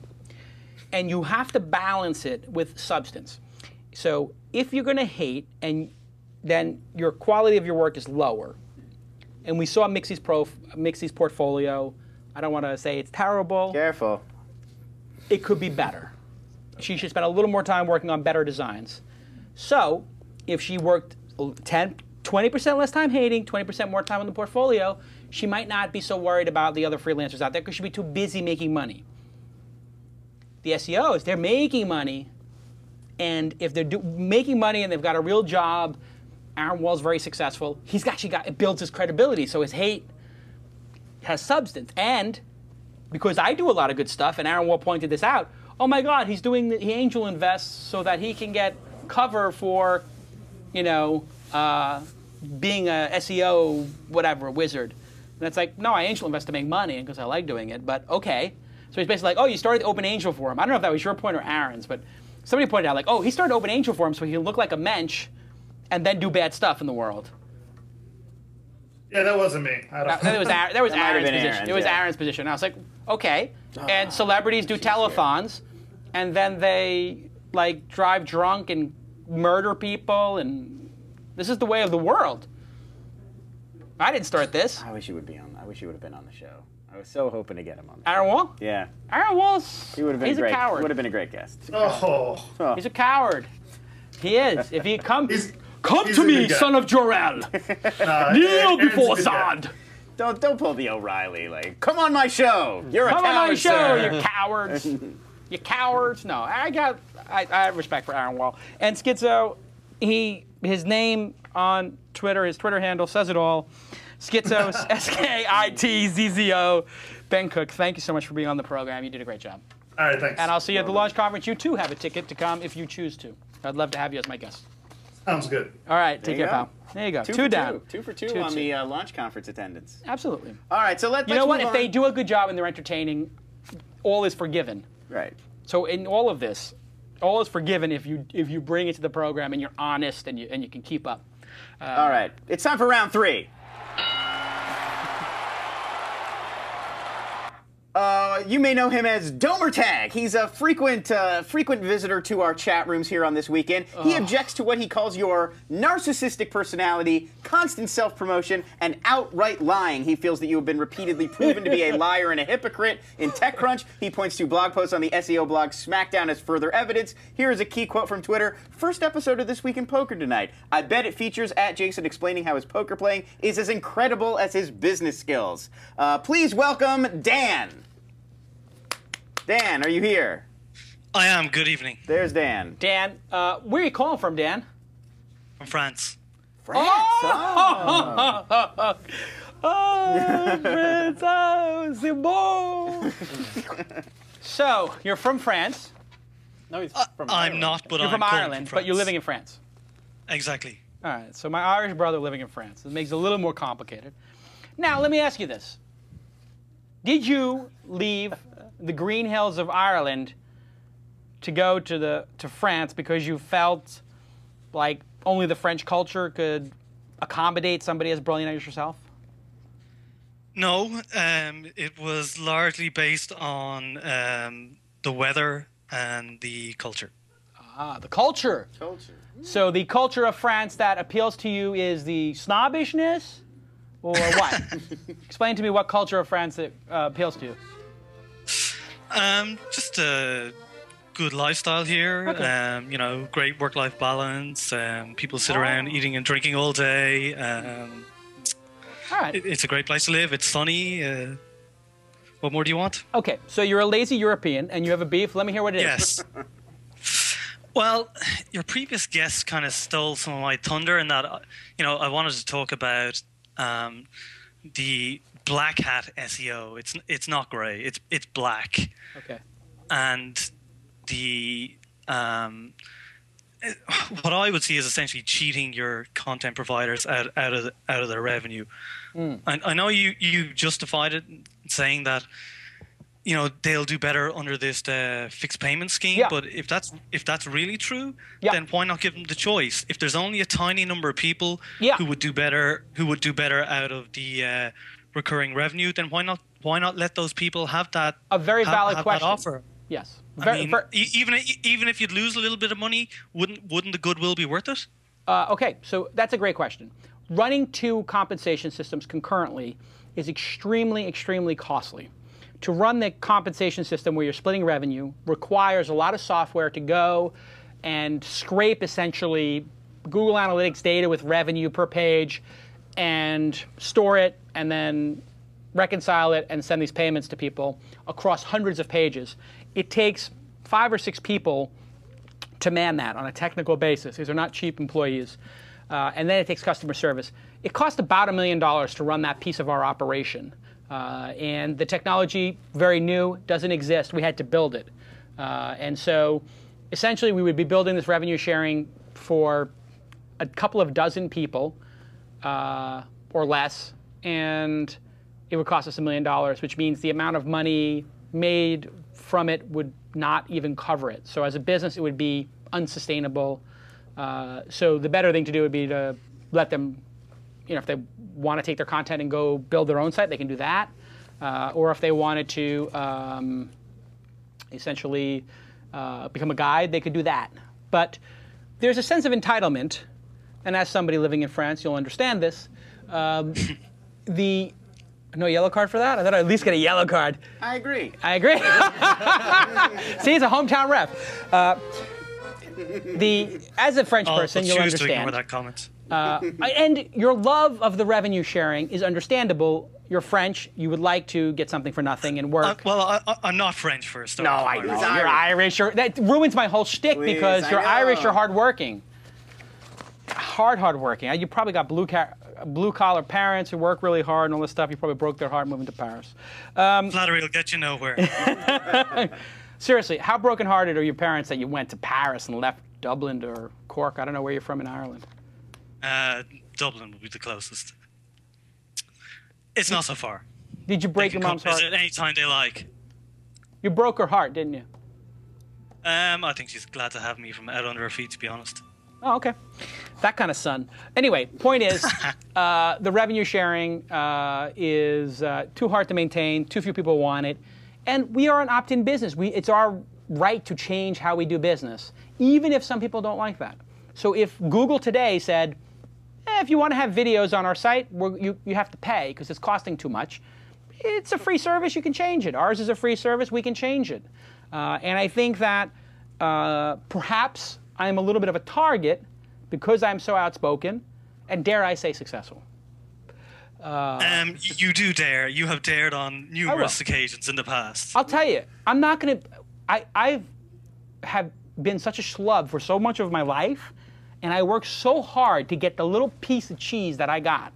and you have to balance it with substance. So if you're going to hate, and then your quality of your work is lower, and we saw Miixxy's portfolio. I don't want to say it's terrible. Careful. It could be better. She should spend a little more time working on better designs. So if she worked 20% less time hating, 20% more time on the portfolio, she might not be so worried about the other freelancers out there because she'd be too busy making money. The SEOs, they're making money, and if they're making money and they've got a real job, Aaron Wall's very successful. It builds his credibility, so his hate has substance. And because I do a lot of good stuff, and Aaron Wall pointed this out, oh my God, he angel invests so that he can get cover for, being a SEO, whatever, wizard. And it's like, no, I angel invest to make money because I like doing it, but okay. So he's basically like, oh, you started Open Angel for him. I don't know if that was your point or Aaron's, but somebody pointed out, like, oh, he started Open Angel for him so he can look like a mensch and then do bad stuff in the world. Yeah, that wasn't me. That was Aaron's position. It was Aaron's position. And I was like, okay. And celebrities do telethons, and then they drive drunk and murder people, and this is the way of the world. I didn't start this. I wish you would have been on the show. I was so hoping to get him on. Aaron Wall? Yeah. Aaron Wall's. He's a coward. Would have been a great guest. He's a coward. He is. If he comes. Come to me, son of Jor-El! Kneel before Zod! Don't pull the O'Reilly, come on my show! You're a coward, Come on my show, sir. you cowards! You cowards! No, I have respect for Aaron Wall. And Skitzzo, his name on Twitter, his Twitter handle says it all. Skitzzo, Skitzzo. Ben Cook, thank you so much for being on the program. You did a great job. All right, thanks. And I'll see you at the launch conference. You too have a ticket to come if you choose to. I'd love to have you as my guest. Sounds good. All right, take care, pal. There you go. Two down. Two for two on the launch conference attendance. Absolutely. All right, so let's. You know what? If they do a good job and they're entertaining, all is forgiven. Right. So in all of this, all is forgiven if you bring it to the program and you're honest and you can keep up. All right, it's time for round 3. You may know him as Domurtag. He's a frequent visitor to our chat rooms here on This Weekend. He objects to what he calls your narcissistic personality, constant self-promotion, and outright lying. He feels that you have been repeatedly proven to be a liar and a hypocrite. In TechCrunch, he points to blog posts on the SEO blog SmackDown as further evidence. Here is a key quote from Twitter. First episode of This Week in Poker tonight. I bet it features @Jason explaining how his poker playing is as incredible as his business skills. Please welcome Dan. Dan, are you here? I am. Good evening. There's Dan. Dan, where are you calling from, Dan? From France. France? Oh, France, c'est beau. So, you're from France. No, he's from I'm not, but You're I'm from calling Ireland, from but you're France. living in France. Exactly. All right, so my Irish brother living in France. It makes it a little more complicated. Now, let me ask you this. Did you leave the green hills of Ireland to go to France because you felt like only the French culture could accommodate somebody as brilliant as yourself? No, it was largely based on the weather and the culture. Ah, the culture. So the culture of France that appeals to you is the snobbishness, or what? Explain to me what culture of France that appeals to you. Just a good lifestyle here. Okay. You know, great work-life balance. People sit around eating and drinking all day. All right. It's a great place to live. It's sunny. What more do you want? Okay, so you're a lazy European and you have a beef. Let me hear what it is. Yes. Well, your previous guest kind of stole some of my thunder in that, you know, I wanted to talk about the black hat SEO. It's not grey. It's black. Okay. And the what I would see is essentially cheating your content providers out of their revenue. I know you justified it saying that, you know, they'll do better under this fixed payment scheme. Yeah. But if that's really true, Yeah. then why not give them the choice? If there's only a tiny number of people Yeah. who would do better out of the recurring revenue, then why not let those people have that? A very valid have question. That offer. Yes. I mean, even if you'd lose a little bit of money, wouldn't the goodwill be worth it? Okay, so that's a great question. Running two compensation systems concurrently is extremely, extremely costly. To run the compensation system where you're splitting revenue requires a lot of software to go and scrape essentially Google Analytics data with revenue per page and store it and then reconcile it and send these payments to people across hundreds of pages. It takes 5 or 6 people to man that on a technical basis. These are not cheap employees. And then it takes customer service. It cost about $1 million to run that piece of our operation. And the technology, very new, doesn't exist. We had to build it. And so essentially we would be building this revenue sharing for a couple of dozen people or less. And it would cost us $1 million, which means the amount of money made from it would not even cover it. So as a business, it would be unsustainable. So the better thing to do would be to let them, you know, if they want to take their content and go build their own site, they can do that. Or if they wanted to essentially become a guide, they could do that. But there's a sense of entitlement, and as somebody living in France, you'll understand this. No yellow card for that? I thought I'd at least get a yellow card. I agree. I agree. See, he's a hometown rep. As a French person, you'll choose to understand. ignore that comment. And your love of the revenue sharing is understandable. You're French. You would like to get something for nothing and work. I'm not French for a start. No, I know. You're Irish. That ruins my whole shtick because you're Irish. You're hardworking. Hardworking. You probably got blue-collar parents who work really hard and all this stuff. You probably broke their heart moving to Paris. Flattery will get you nowhere. Seriously, how brokenhearted are your parents that you went to Paris and left Dublin or Cork? I don't know where you're from in Ireland. Dublin would be the closest. It's not so far. Did you break your mom's heart? Visit any time they like. You broke her heart, didn't you? I think she's glad to have me from out under her feet, to be honest. Oh, okay. That kind of son. Anyway, point is, the revenue sharing is too hard to maintain. Too few people want it. And we are an opt-in business. It's our right to change how we do business, even if some people don't like that. So if Google today said, if you want to have videos on our site, you have to pay because it's costing too much, it's a free service. You can change it. Ours is a free service. We can change it. And I think that perhaps I'm a little bit of a target because I'm so outspoken and, dare I say, successful. You do dare. You have dared on numerous occasions in the past. I'll tell you, I'm not going to... I have been such a schlub for so much of my life, and I worked so hard to get the little piece of cheese that I got,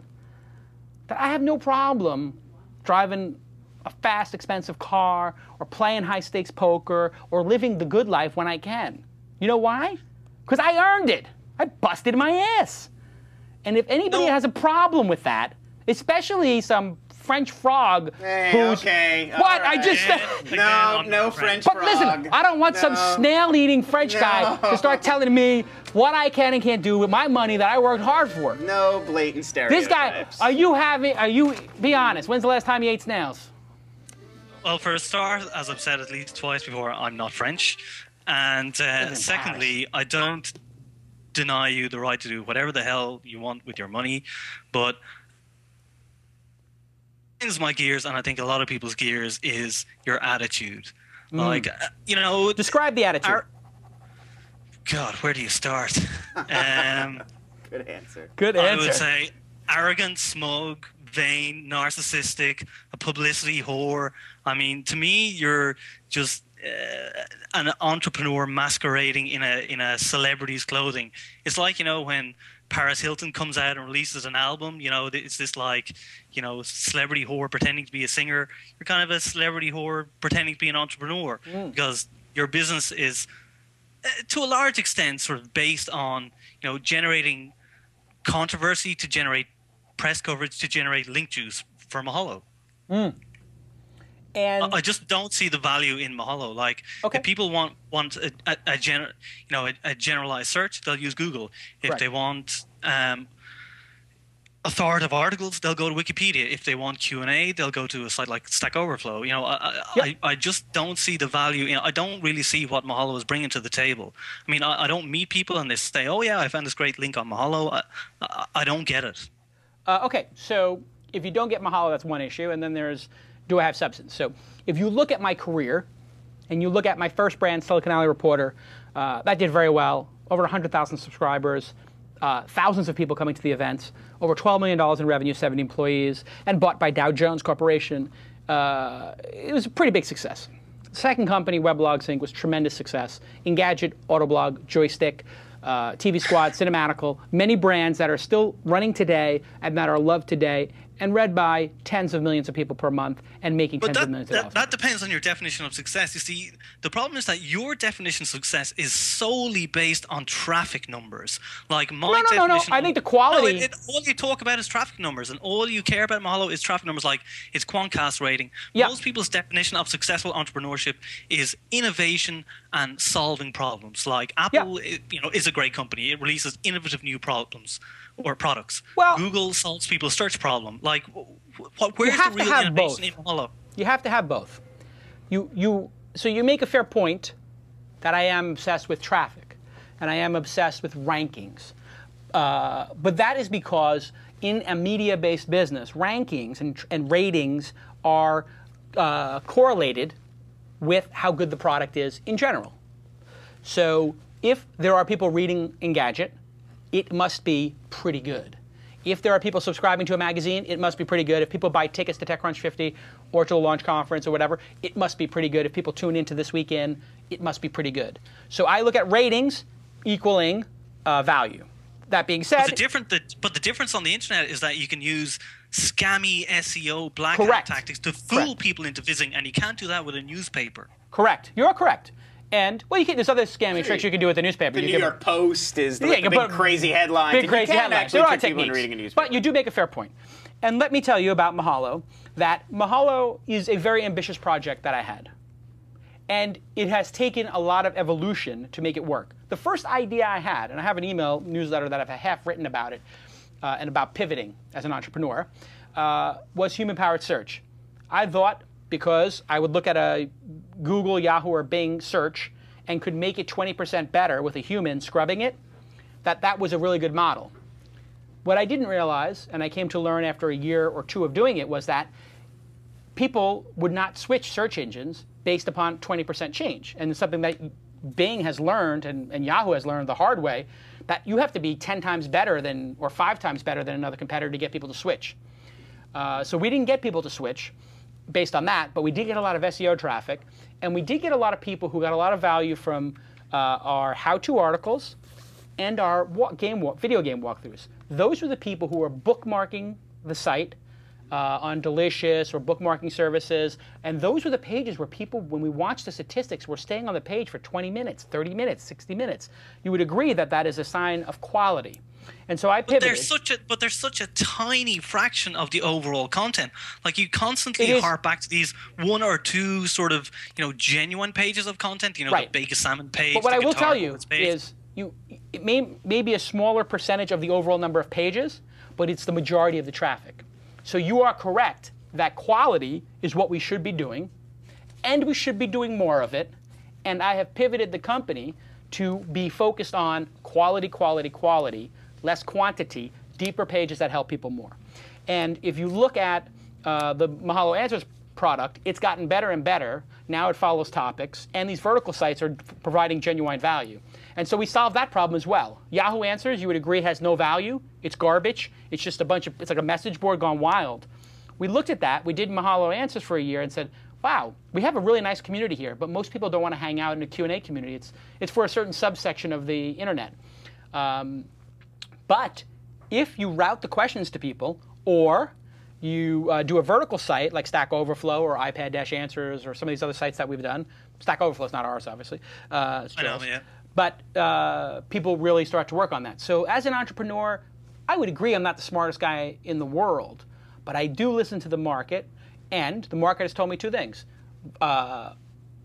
that I have no problem driving a fast, expensive car, or playing high-stakes poker, or living the good life when I can. You know why? Because I earned it. I busted my ass. And if anybody has a problem with that, especially some French frog who's... Okay. What? Right. I just... No French but frog. listen, I don't want some snail-eating French guy to start telling me what I can and can't do with my money that I worked hard for. No blatant stereotypes. This guy, be honest, when's the last time you ate snails? Well, for a start, as I've said at least twice before, I'm not French. And secondly, I don't deny you the right to do whatever the hell you want with your money, but my gears, and I think a lot of people's gears, is your attitude. Like, describe the attitude. God, where do you start? Good answer. Good answer. I would say arrogant, smug, vain, narcissistic, a publicity whore. I mean, to me, you're just an entrepreneur masquerading in a celebrity's clothing. It's like, when Paris Hilton comes out and releases an album, it's this like, celebrity whore pretending to be a singer. You're kind of a celebrity whore pretending to be an entrepreneur because your business is, to a large extent, sort of based on, generating controversy to generate press coverage to generate link juice for Mahalo. And I just don't see the value in Mahalo. Like, if people want a generalized search, they'll use Google. If they want authoritative articles, they'll go to Wikipedia. If they want Q&A, they'll go to a site like Stack Overflow. I just don't see the value in. I don't really see what Mahalo is bringing to the table. I mean, I don't meet people and they say, "Oh yeah, I found this great link on Mahalo." I don't get it. Okay, so if you don't get Mahalo, that's one issue, and then there's, do I have substance? So if you look at my career, and you look at my first brand, Silicon Alley Reporter, that did very well, over 100,000 subscribers, thousands of people coming to the events, over $12 million in revenue, 70 employees, and bought by Dow Jones Corporation. It was a pretty big success. Second company, Weblog Sync, was tremendous success. Engadget, Autoblog, Joystick, TV Squad, Cinematical, many brands that are still running today and that are loved today and read by tens of millions of people per month and making tens of millions of dollars. That depends on your definition of success. You see, the problem is that your definition of success is solely based on traffic numbers. Like my definition. No. I think the quality. All you talk about is traffic numbers, and all you care about Mahalo is traffic numbers. Like its Quantcast rating. Yeah. Most people's definition of successful entrepreneurship is innovation and solving problems. Like Apple, is a great company. It releases innovative new problems or products. Well, Google solves people's search problem. Like, where's the real innovation in Mahalo? You have to have both. So you make a fair point that I am obsessed with traffic, and I am obsessed with rankings. But that is because in a media-based business, rankings and ratings are correlated with how good the product is in general. So if there are people reading Engadget, it must be pretty good. If there are people subscribing to a magazine, it must be pretty good. If people buy tickets to TechCrunch 50 or to a launch conference or whatever, it must be pretty good. If people tune into This Weekend, it must be pretty good. So I look at ratings equaling value. That being said, but the difference on the internet is that you can use scammy SEO black hat tactics to fool people into visiting, and you can't do that with a newspaper. Correct. You're correct. And, well, there's other scamming tricks you can do with the newspaper. The New York Post is the big crazy headlines. Big crazy headlines. There are techniques. Reading a newspaper. But you do make a fair point. And let me tell you about Mahalo, that Mahalo is a very ambitious project that I had. And it has taken a lot of evolution to make it work. The first idea I had, and I have an email newsletter that I've half written about it, and about pivoting as an entrepreneur, was human-powered search. I thought, because I would look at a Google, Yahoo, or Bing search and could make it 20% better with a human scrubbing it, that was a really good model. What I didn't realize, and I came to learn after a year or two of doing it, was that people would not switch search engines based upon 20% change. And it's something that Bing has learned and Yahoo has learned the hard way, that you have to be 10 times better than, or 5 times better than another competitor to get people to switch. So we didn't get people to switch based on that, but we did get a lot of SEO traffic, and we did get a lot of people who got a lot of value from our how-to articles and our video game walkthroughs. Those were the people who were bookmarking the site on Delicious or bookmarking services, and those were the pages where people, when we watched the statistics, were staying on the page for 20 minutes, 30 minutes, 60 minutes. You would agree that that is a sign of quality. And so I pivoted. But there's such a tiny fraction of the overall content. Like you constantly harp back to these one or two sort of genuine pages of content. The bake a salmon page. But what I will tell you is it may be a smaller percentage of the overall number of pages, but it's the majority of the traffic. So you are correct that quality is what we should be doing, and we should be doing more of it. And I have pivoted the company to be focused on quality, quality, quality, less quantity, deeper pages that help people more. And if you look at the Mahalo Answers product, it's gotten better and better. Now it follows topics, and these vertical sites are providing genuine value. And so we solved that problem as well. Yahoo Answers, you would agree, has no value. It's garbage. It's just it's like a message board gone wild. We looked at that. We did Mahalo Answers for a year and said, wow, we have a really nice community here, but most people don't want to hang out in a Q&A community. It's for a certain subsection of the internet. But if you route the questions to people, or you do a vertical site like Stack Overflow or iPad-Answers or some of these other sites that we've done. Stack Overflow is not ours, obviously. I know, yeah. But people really start to work on that. So as an entrepreneur, I would agree I'm not the smartest guy in the world, but I do listen to the market, and the market has told me two things.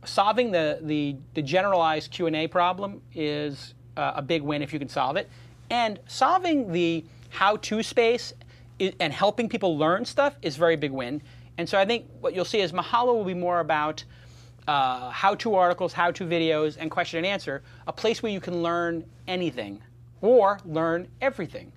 Solving the generalized Q&A problem is a big win if you can solve it. And solving the how-to space and helping people learn stuff is a very big win. And so I think what you'll see is Mahalo will be more about how-to articles, how-to videos, and question and answer, a place where you can learn anything or learn everything.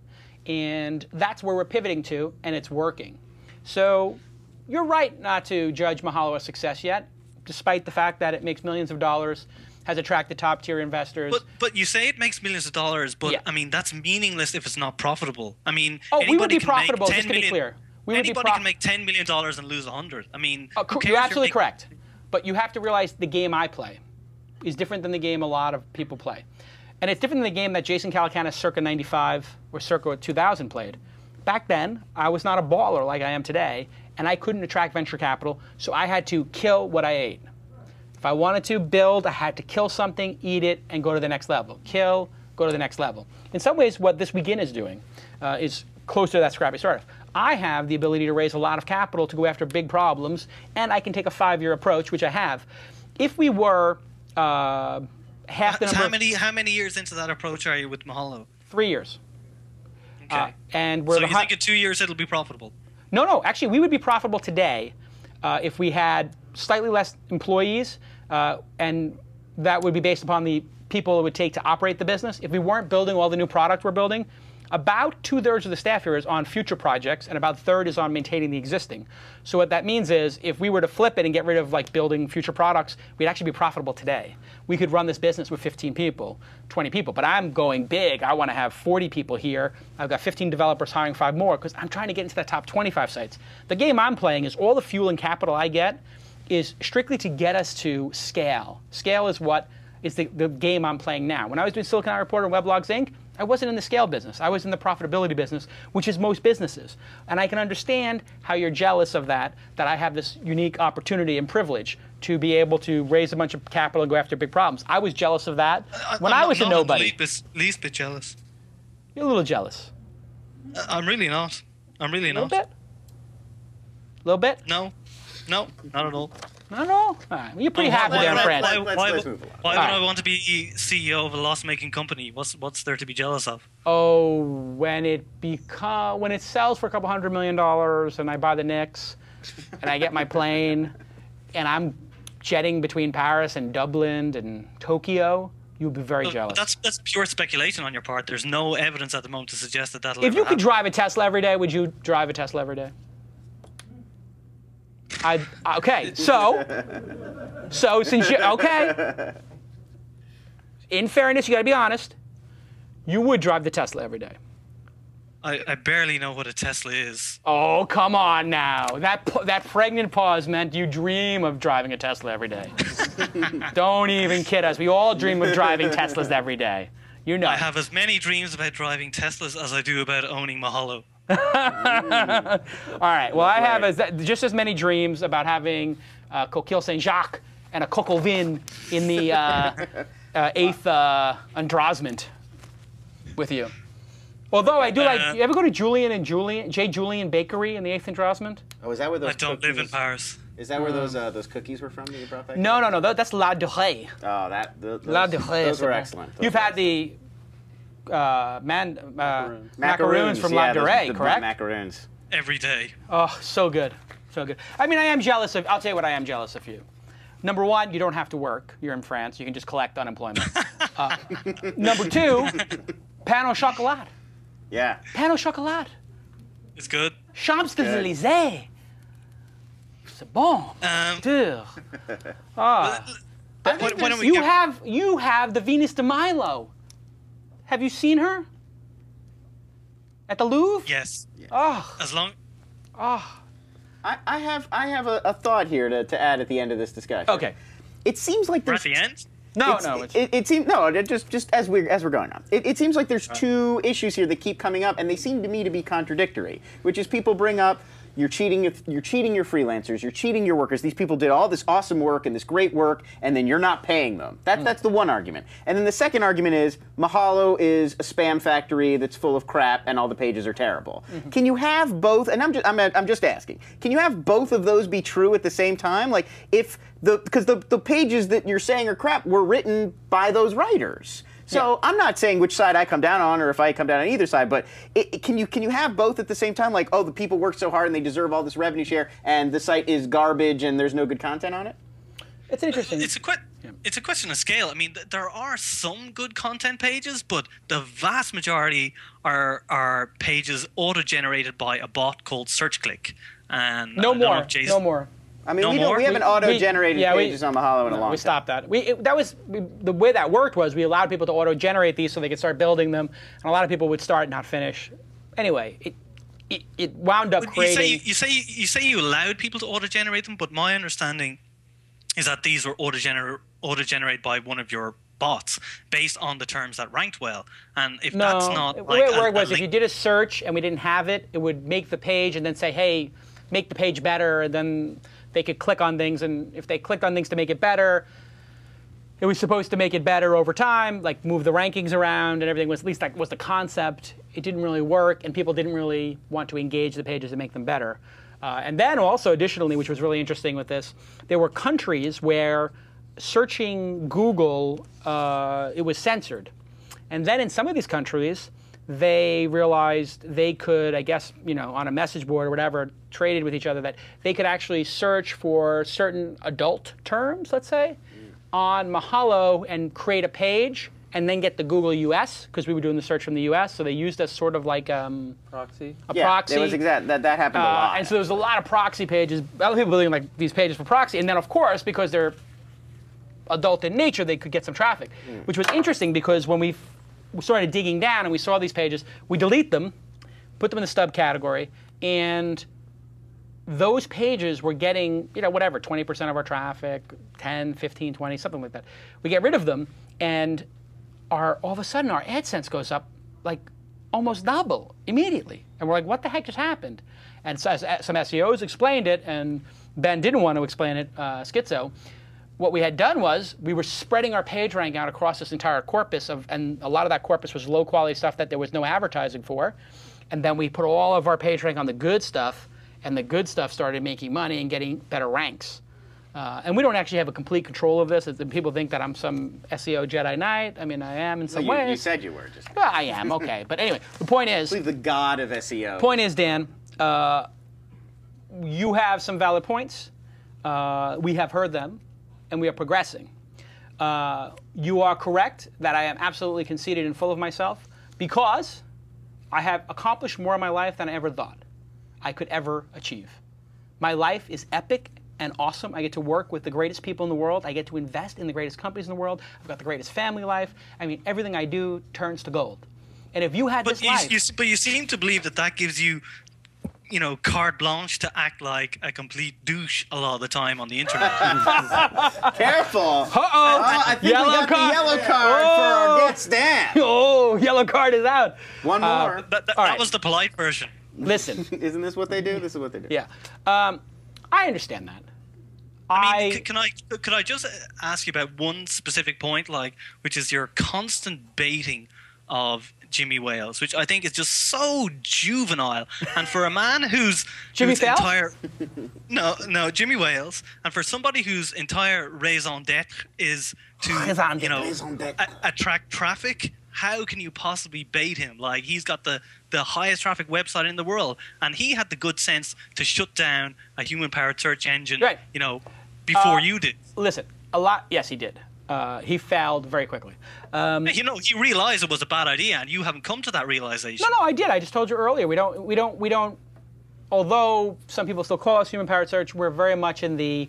And that's where we're pivoting to, and it's working. So you're right not to judge Mahalo a success yet, despite the fact that it makes millions of dollars, has attracted top-tier investors. But you say it makes millions of dollars, but yeah. I mean, that's meaningless if it's not profitable. I mean, we would be profitable, just to be clear. Anybody can make $10 million and lose 100. I mean, you're absolutely correct. But you have to realize the game I play is different than the game a lot of people play. And it's different than the game that Jason Calacanis circa 95 or circa 2000 played. Back then, I was not a baller like I am today, and I couldn't attract venture capital, so I had to kill what I ate. If I wanted to build, I had to kill something, eat it, and go to the next level. Kill, go to the next level. In some ways, what This Weekend is doing is closer to that scrappy startup. I have the ability to raise a lot of capital to go after big problems, and I can take a 5-year approach, which I have. If we were half the number... How many years into that approach are you with Mahalo? 3 years. Okay. And we're so you think in 2 years it'll be profitable? No. Actually, we would be profitable today if we had slightly less employees, and that would be based upon the people it would take to operate the business. If we weren't building all the new product we're building, about 2/3 of the staff here is on future projects, and about 1/3 is on maintaining the existing. So what that means is, if we were to flip it and get rid of like building future products, we'd actually be profitable today. We could run this business with 15 people, 20 people, but I'm going big. I want to have 40 people here. I've got 15 developers hiring 5 more because I'm trying to get into the top 25 sites. The game I'm playing is all the fuel and capital I get is strictly to get us to scale. Scale is what is the game I'm playing now. When I was doing Silicon Valley Reporter and Weblogs Inc., I wasn't in the scale business. I was in the profitability business, which is most businesses. And I can understand how you're jealous of that I have this unique opportunity and privilege to be able to raise a bunch of capital and go after big problems. I was jealous of that when I was a nobody. Least bit jealous. You're a little jealous. I'm really not. I'm really not. A little bit? A little bit? No, not at all. Not at all? All right. Well, you're pretty happy there in France. Why would I want to be CEO of a loss-making company? What's there to be jealous of? Oh, when it sells for a couple $100 million, and I buy the Knicks, and I get my plane, and I'm jetting between Paris and Dublin and Tokyo, you'll be very jealous. That's pure speculation on your part. There's no evidence at the moment to suggest that that'll If you could drive a Tesla every day, would you drive a Tesla every day? Okay, so since in fairness, you got to be honest, you would drive the Tesla every day. I barely know what a Tesla is. Oh, come on now. That pregnant pause meant you dream of driving a Tesla every day. Don't even kid us. We all dream of driving Teslas every day. You know. I have as many dreams about driving Teslas as I do about owning Mahalo. All right. Well, I have just as many dreams about having Coquille Saint-Jacques and a Coq Vin in the 8th Androsment with you. Although I do like, you ever go to J. Julian Bakery in the 8th and Rosamond? Oh, is that where those I don't live in Paris. Is that where those cookies were from that you brought back? No. That's La Durée. Oh, La Durée. Those were excellent. You've had the macaroons from La Durée, correct? Macaroons. Every day. Oh, so good. So good. I mean, I am jealous of, I'll tell you what I am jealous of you. Number one, you don't have to work. You're in France. You can just collect unemployment. Number two, pain au chocolat. Yeah. Pain au chocolat. It's good. Champs-Élysées. C'est bon. Dur. You have the Venus de Milo. Have you seen her? At the Louvre? Yes. Oh. As long. Oh. I have a thought here to add at the end of this discussion. Okay. It seems like We're there's at the end? It seems just as we're going on. It seems like there's two issues here that keep coming up, and they seem to me to be contradictory. Which is people bring up you're cheating your freelancers, you're cheating your workers. These people did all this awesome work and this great work, and then you're not paying them. That's the one argument. And then the second argument is Mahalo is a spam factory that's full of crap, and all the pages are terrible. Mm-hmm. Can you have both? And I'm just asking. Can you have both of those be true at the same time? Like because the pages that you're saying are crap were written by those writers. So I'm not saying which side I come down on or if I come down on either side, but can you have both at the same time? Like, oh, the people worked so hard and they deserve all this revenue share, and the site is garbage and there's no good content on it? It's interesting. It's a question of scale. I mean, there are some good content pages, but the vast majority are pages auto-generated by a bot called SearchClick. And no more. I mean, we haven't auto-generated pages on Mahalo in a long time. We stopped that. The way that worked was we allowed people to auto-generate these so they could start building them, and a lot of people would start and not finish. Anyway, it wound up creating. You say you allowed people to auto-generate them, but my understanding is that these were auto-generated by one of your bots based on the terms that ranked well. And if that's not the way it worked was if you did a search and we didn't have it, it would make the page and then say, hey, make the page better, and then they could click on things, and if they clicked on things to make it better, it was supposed to make it better over time, like move the rankings around and everything. Was at least that was the concept. It didn't really work, and people didn't really want to engage the pages and make them better. And then also, additionally, which was really interesting with this, there were countries where searching Google, it was censored. And then in some of these countries, they realized they could, I guess, on a message board or whatever, traded with each other that they could actually search for certain adult terms, let's say, on Mahalo and create a page and then get the Google US, because we were doing the search from the US, so they used us sort of like proxy. Proxy. It was that happened a lot. And so there was a lot of proxy pages, other people building like these pages for proxy, and then of course, because they're adult in nature, they could get some traffic, which was interesting because when we started digging down and we saw these pages, we delete them, put them in the stub category, and those pages were getting, 20% of our traffic, 10, 15, 20, something like that. We get rid of them, and all of a sudden our AdSense goes up like almost double immediately. And we're like, what the heck just happened? And so some SEOs explained it, and Ben didn't want to explain it, Skitzzo. What we had done was we were spreading our page rank out across this entire corpus and a lot of that corpus was low quality stuff that there was no advertising for. And then we put all of our page rank on the good stuff, and the good stuff started making money and getting better ranks. And we don't actually have a complete control of this. People think that I'm some SEO Jedi Knight. I mean, I am in some ways. You said you were. Well, I am, okay. But anyway, the point is... Believe the god of SEO. Point is, Dan, you have some valid points. We have heard them, and we are progressing. You are correct that I am absolutely conceited and full of myself because I have accomplished more in my life than I ever thought I could ever achieve. My life is epic and awesome. I get to work with the greatest people in the world. I get to invest in the greatest companies in the world. I've got the greatest family life. I mean, everything I do turns to gold. And if you had this life... But you seem to believe that gives you, carte blanche to act like a complete douche a lot of the time on the internet. Careful. I think we got the yellow card for our guest, Dan. Oh, yellow card is out. One more. That was the polite version. Listen. Isn't this what they do? This is what they do. Yeah. I understand that. I mean, could I just ask you about one specific point, which is your constant baiting of Jimmy Wales, which I think is just so juvenile. And for a man whose Jimmy Fallon? entire no Jimmy Wales, and for somebody whose entire raison d'être is to attract traffic, how can you possibly bait him? Like, he's got the highest traffic website in the world, and he had the good sense to shut down a human-powered search engine, right. Before you did. Listen, yes, he did. He failed very quickly. He realized it was a bad idea, and you haven't come to that realization. No, I did. I just told you earlier. We don't. Although some people still call us human-powered search, we're very much in the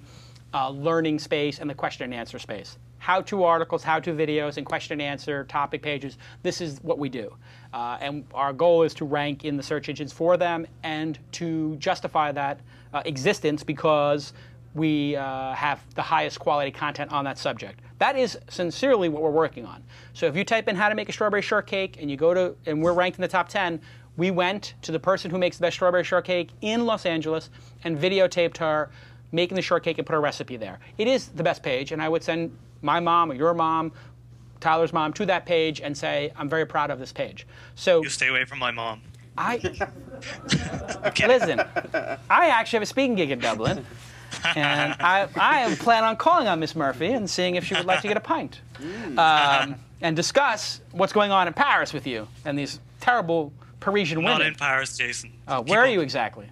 learning space and the question and answer space. How-to articles, how-to videos, and question and answer topic pages. This is what we do, and our goal is to rank in the search engines for them and to justify that existence because we have the highest quality content on that subject. That is sincerely what we're working on. So if you type in how to make a strawberry shortcake and you go to, and we're ranked in the top 10, we went to the person who makes the best strawberry shortcake in Los Angeles and videotaped her making the shortcake and put her recipe there. It is the best page, and I would send my mom or your mom, Tyler's mom, to that page and say, I'm very proud of this page. So you stay away from my mom. Listen, I actually have a speaking gig in Dublin. And I am planning on calling on Miss Murphy and seeing if she would like to get a pint and discuss what's going on in Paris with you and these terrible Parisian women. Not in Paris, Jason. Where are you exactly?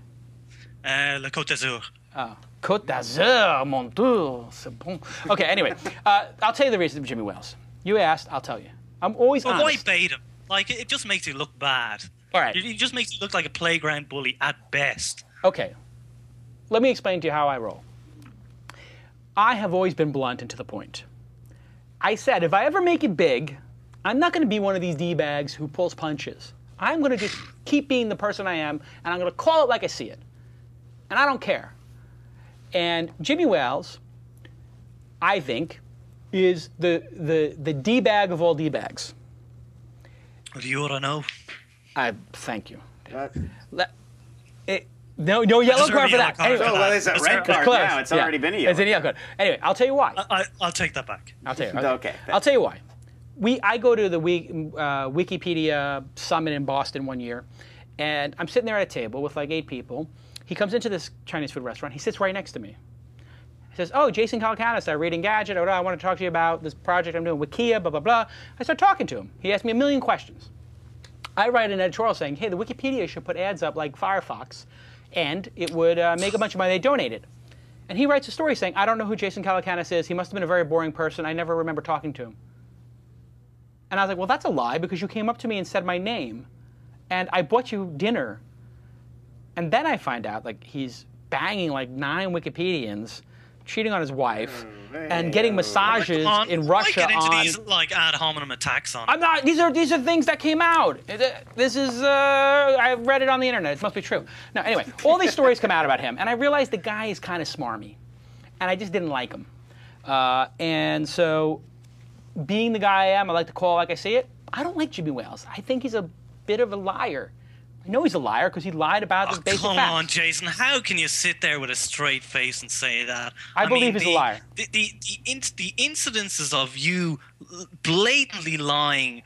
La Côte d'Azur. Oh, Côte d'Azur, mon Dieu, c'est bon. Okay, anyway, I'll tell you the reason for Jimmy Wales. You asked, I'll tell you. I'm always honest. Why bait him? Like, it just makes you look bad. All right. It just makes you look like a playground bully at best. Okay. Let me explain to you how I roll. I have always been blunt and to the point. I said, if I ever make it big, I'm not going to be one of these D-bags who pulls punches. I'm going to just keep being the person I am, and I'm going to call it like I see it. And I don't care. And Jimmy Wales, I think, is the D-bag of all D-bags. Do you want to know? Thank you. No yellow card for that. Anyway, well, it's a red card now. It's already been a yellow. It's a yellow card. Anyway, I'll tell you why. I'll take that back. I'll tell you. Okay. I'll tell you why. I go to the Wikipedia summit in Boston one year, and I'm sitting there at a table with like 8 people. He comes into this Chinese food restaurant. He sits right next to me. He says, "Oh, Jason Calacanis, Reading Gadget. I want to talk to you about this project I'm doing with Kia, blah, blah, blah." I start talking to him. He asked me a million questions. I write an editorial saying, hey, the Wikipedia should put ads up like Firefox, and it would make a bunch of money. They donate it. And he writes a story saying, I don't know who Jason Calacanis is. He must have been a very boring person. I never remember talking to him. And I was like, well, that's a lie because you came up to me and said my name, and I bought you dinner. And then I find out like he's banging like 9 Wikipedians, cheating on his wife, and getting massages in Russia. I get into these like ad hominem attacks on. I'm not. These are things that came out. This is. I read it on the internet. It must be true. No, anyway, all these stories come out about him, and I realized the guy is kind of smarmy, and I just didn't like him. And so, being the guy I am, I like to call it like I see it. I don't like Jimmy Wales. I think he's a bit of a liar. I know he's a liar because he lied about the basic facts. Come on, Jason. How can you sit there with a straight face and say that? I believe he's a liar. The incidences of you blatantly lying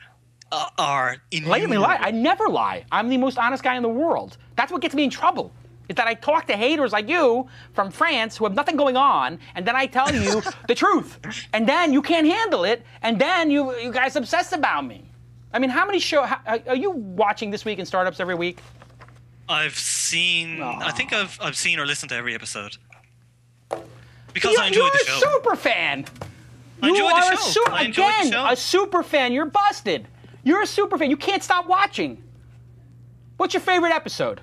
are innumerable. Blatantly lie? I never lie. I'm the most honest guy in the world. That's what gets me in trouble. Is that I talk to haters like you from France who have nothing going on, and then I tell you the truth. And then you can't handle it, and then you guys obsess about me. I mean, how many shows are you watching This Week in Startups every week? I've seen. I think I've seen or listened to every episode because I enjoy the show. You're a super fan. I enjoy the show. I enjoy the show. A super fan. You're busted. You're a super fan. You can't stop watching. What's your favorite episode?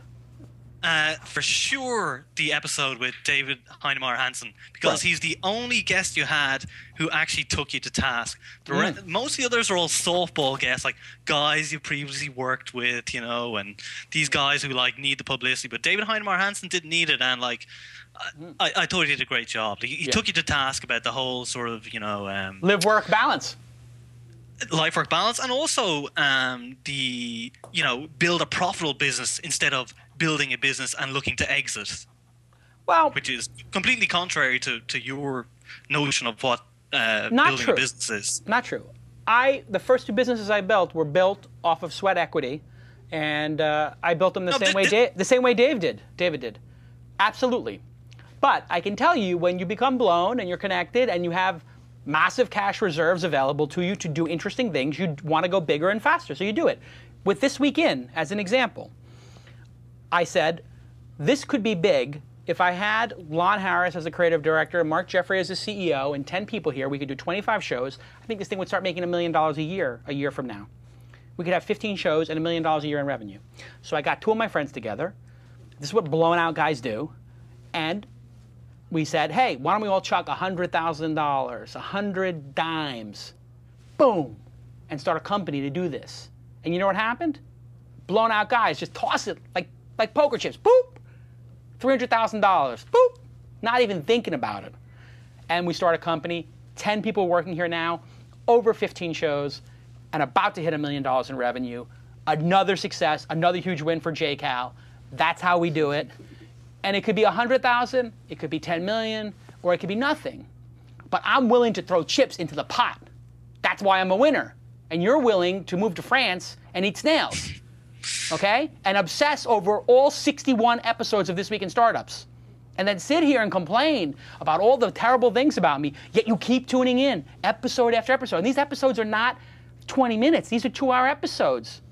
For sure, the episode with David Heinemeier Hansen, because he's the only guest you had who actually took you to task. Most of the others are all softball guests, like guys you previously worked with, you know, and these guys who like need the publicity. But David Heinemeier Hansen didn't need it, and like I thought he did a great job. He took you to task about the whole sort of, you know, live-work balance. Life-work balance, and also the, you know, build a profitable business instead of building a business and looking to exit. Well, which is completely contrary to your notion of what building a business is. Not true. the first 2 businesses I built were built off of sweat equity, and I built them the same way David did. Absolutely. But I can tell you, when you become blown and you're connected and you have massive cash reserves available to you to do interesting things, you want to go bigger and faster, so you do it. With This Week In, as an example, I said, this could be big. If I had Lon Harris as a creative director, Mark Jeffrey as a CEO, and 10 people here, we could do 25 shows. I think this thing would start making $1 million a year from now. We could have 15 shows and $1 million a year in revenue. So I got 2 of my friends together. This is what blown out guys do. And we said, hey, why don't we all chuck $100,000, 100 dimes, boom, and start a company to do this. And you know what happened? Blown out guys just toss it like poker chips, boop. $300,000, boop, not even thinking about it. And we start a company, 10 people working here now, over 15 shows, and about to hit $1 million in revenue. Another success, another huge win for JCal. That's how we do it. And it could be 100,000, it could be 10 million, or it could be nothing. But I'm willing to throw chips into the pot. That's why I'm a winner. And you're willing to move to France and eat snails. Okay? And obsess over all 61 episodes of This Week in Startups. And then sit here and complain about all the terrible things about me, yet you keep tuning in episode after episode. And these episodes are not 20 minutes. These are 2-hour episodes.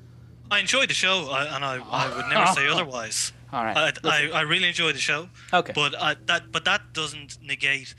I enjoyed the show, and I would never say otherwise. All right. I really enjoyed the show. Okay. But that doesn't negate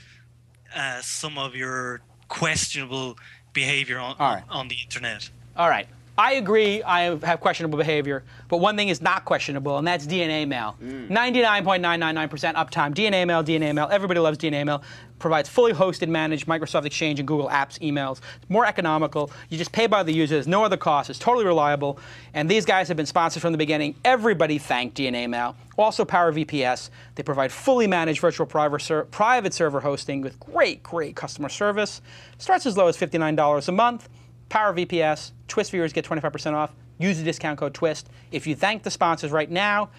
some of your questionable behavior on the internet. All right. I agree I have questionable behavior, but one thing is not questionable, and that's DNA mail. 99.999% uptime. DNA mail. Everybody loves DNA mail. Provides fully hosted, managed Microsoft Exchange and Google Apps emails. It's more economical. You just pay by the user. There's no other cost. It's totally reliable. And these guys have been sponsored from the beginning. Everybody thanked DNA mail. Also Power VPS. They provide fully managed virtual private server hosting with great customer service. Starts as low as $59 a month. Power VPS, Twist viewers get 25% off. Use the discount code TWIST. If you thank the sponsors right now,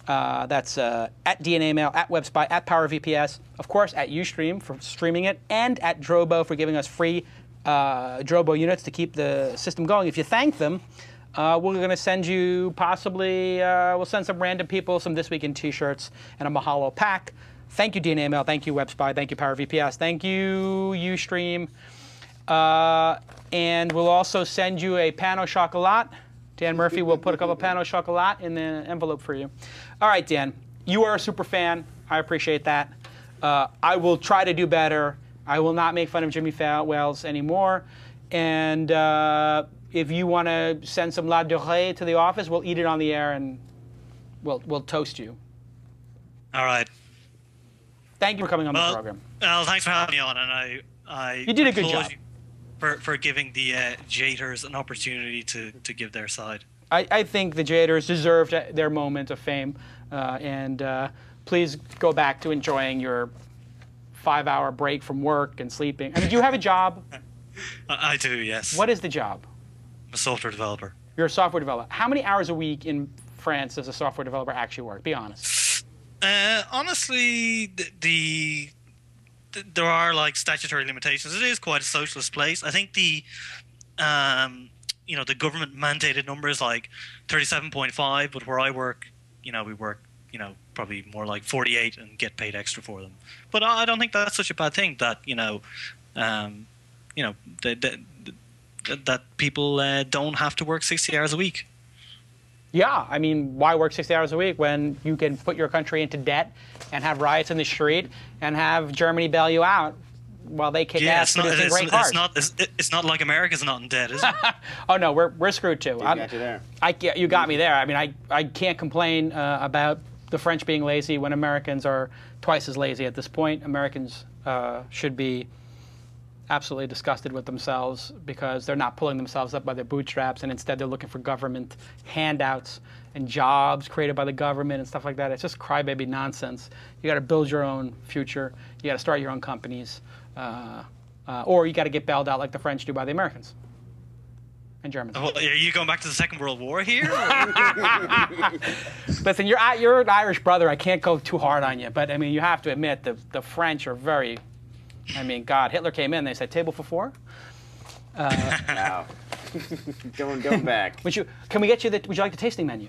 that's at DNA Mail, at WebSpy, at Power VPS, of course, at Ustream for streaming it, and at Drobo for giving us free Drobo units to keep the system going. If you thank them, we're going to send you possibly, we'll send some random people some This Week in t-shirts and a Mahalo pack. Thank you, DNA Mail. Thank you, WebSpy. Thank you, Power VPS. Thank you, Ustream. And we'll also send you a pan au chocolat. Dan Murphy will put a couple of pan au chocolat in the envelope for you. All right, Dan, you are a super fan. I appreciate that. I will try to do better. I will not make fun of Jimmy Wales anymore. And if you want to send some La Durée to the office, we'll eat it on the air and we'll toast you. All right. Thank you for coming on the program. Well, thanks for having me on, and you did a good job. For giving the Jayters an opportunity to give their side. I think the Jayters deserved their moment of fame, and please go back to enjoying your 5-hour break from work and sleeping. I mean, do you have a job? I do, yes. What is the job? I'm a software developer. You're a software developer. How many hours a week in France does a software developer actually work? Be honest. Honestly, there are like statutory limitations. It is quite a socialist place. I think the the government mandated number is like 37.5, but where I work, we work, probably more like 48 and get paid extra for them. But I don't think that's such a bad thing that that people don't have to work 60 hours a week. Yeah, I mean, why work 60 hours a week when you can put your country into debt and have riots in the street and have Germany bail you out while they kick ass producing great cars? It's not like America's not in debt, is it? Oh no, we're screwed too. Got you there. You got me there. I mean, I can't complain about the French being lazy when Americans are twice as lazy at this point. Americans should be absolutely disgusted with themselves because they're not pulling themselves up by their bootstraps, and instead they're looking for government handouts and jobs created by the government and stuff like that. It's just crybaby nonsense. You got to build your own future. You got to start your own companies, or you got to get bailed out like the French do by the Americans and Germans. Well, are you going back to the Second World War here? Listen, you're an Irish brother. I can't go too hard on you, but I mean, you have to admit the French are very. I mean, God, Hitler came in, they said, table for four? Wow. going back. Can we get you the? Would you like the tasting menu?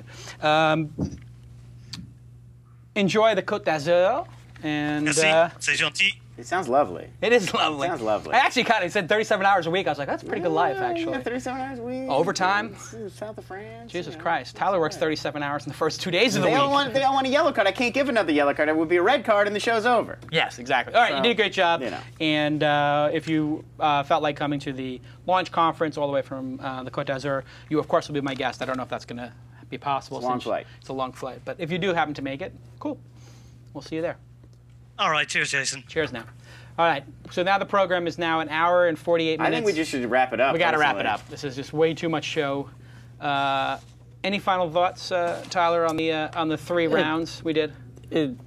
Enjoy the Côte d'Azur and. Merci, c'est gentil. It sounds lovely. It is lovely. It sounds lovely. I actually kind of said 37 hours a week. I was like, that's a pretty good life, actually. Yeah, 37 hours a week. Overtime. South of France. Jesus Christ. Tyler works 37 hours in the first 2 days of the week. They all want a yellow card. I can't give another yellow card. It would be a red card and the show's over. Yes, exactly. All right, you did a great job. And if you felt like coming to the launch conference all the way from the Côte d'Azur, you, of course, will be my guest. I don't know if that's going to be possible. It's a long flight. It's a long flight. But if you do happen to make it, cool. We'll see you there. All right. Cheers, Jason. Cheers now. All right, so now the program is now 1 hour and 48 minutes. I think we just should wrap it up. We got to wrap it up. This is just way too much show. Any final thoughts, Tyler, on the 3 rounds we did?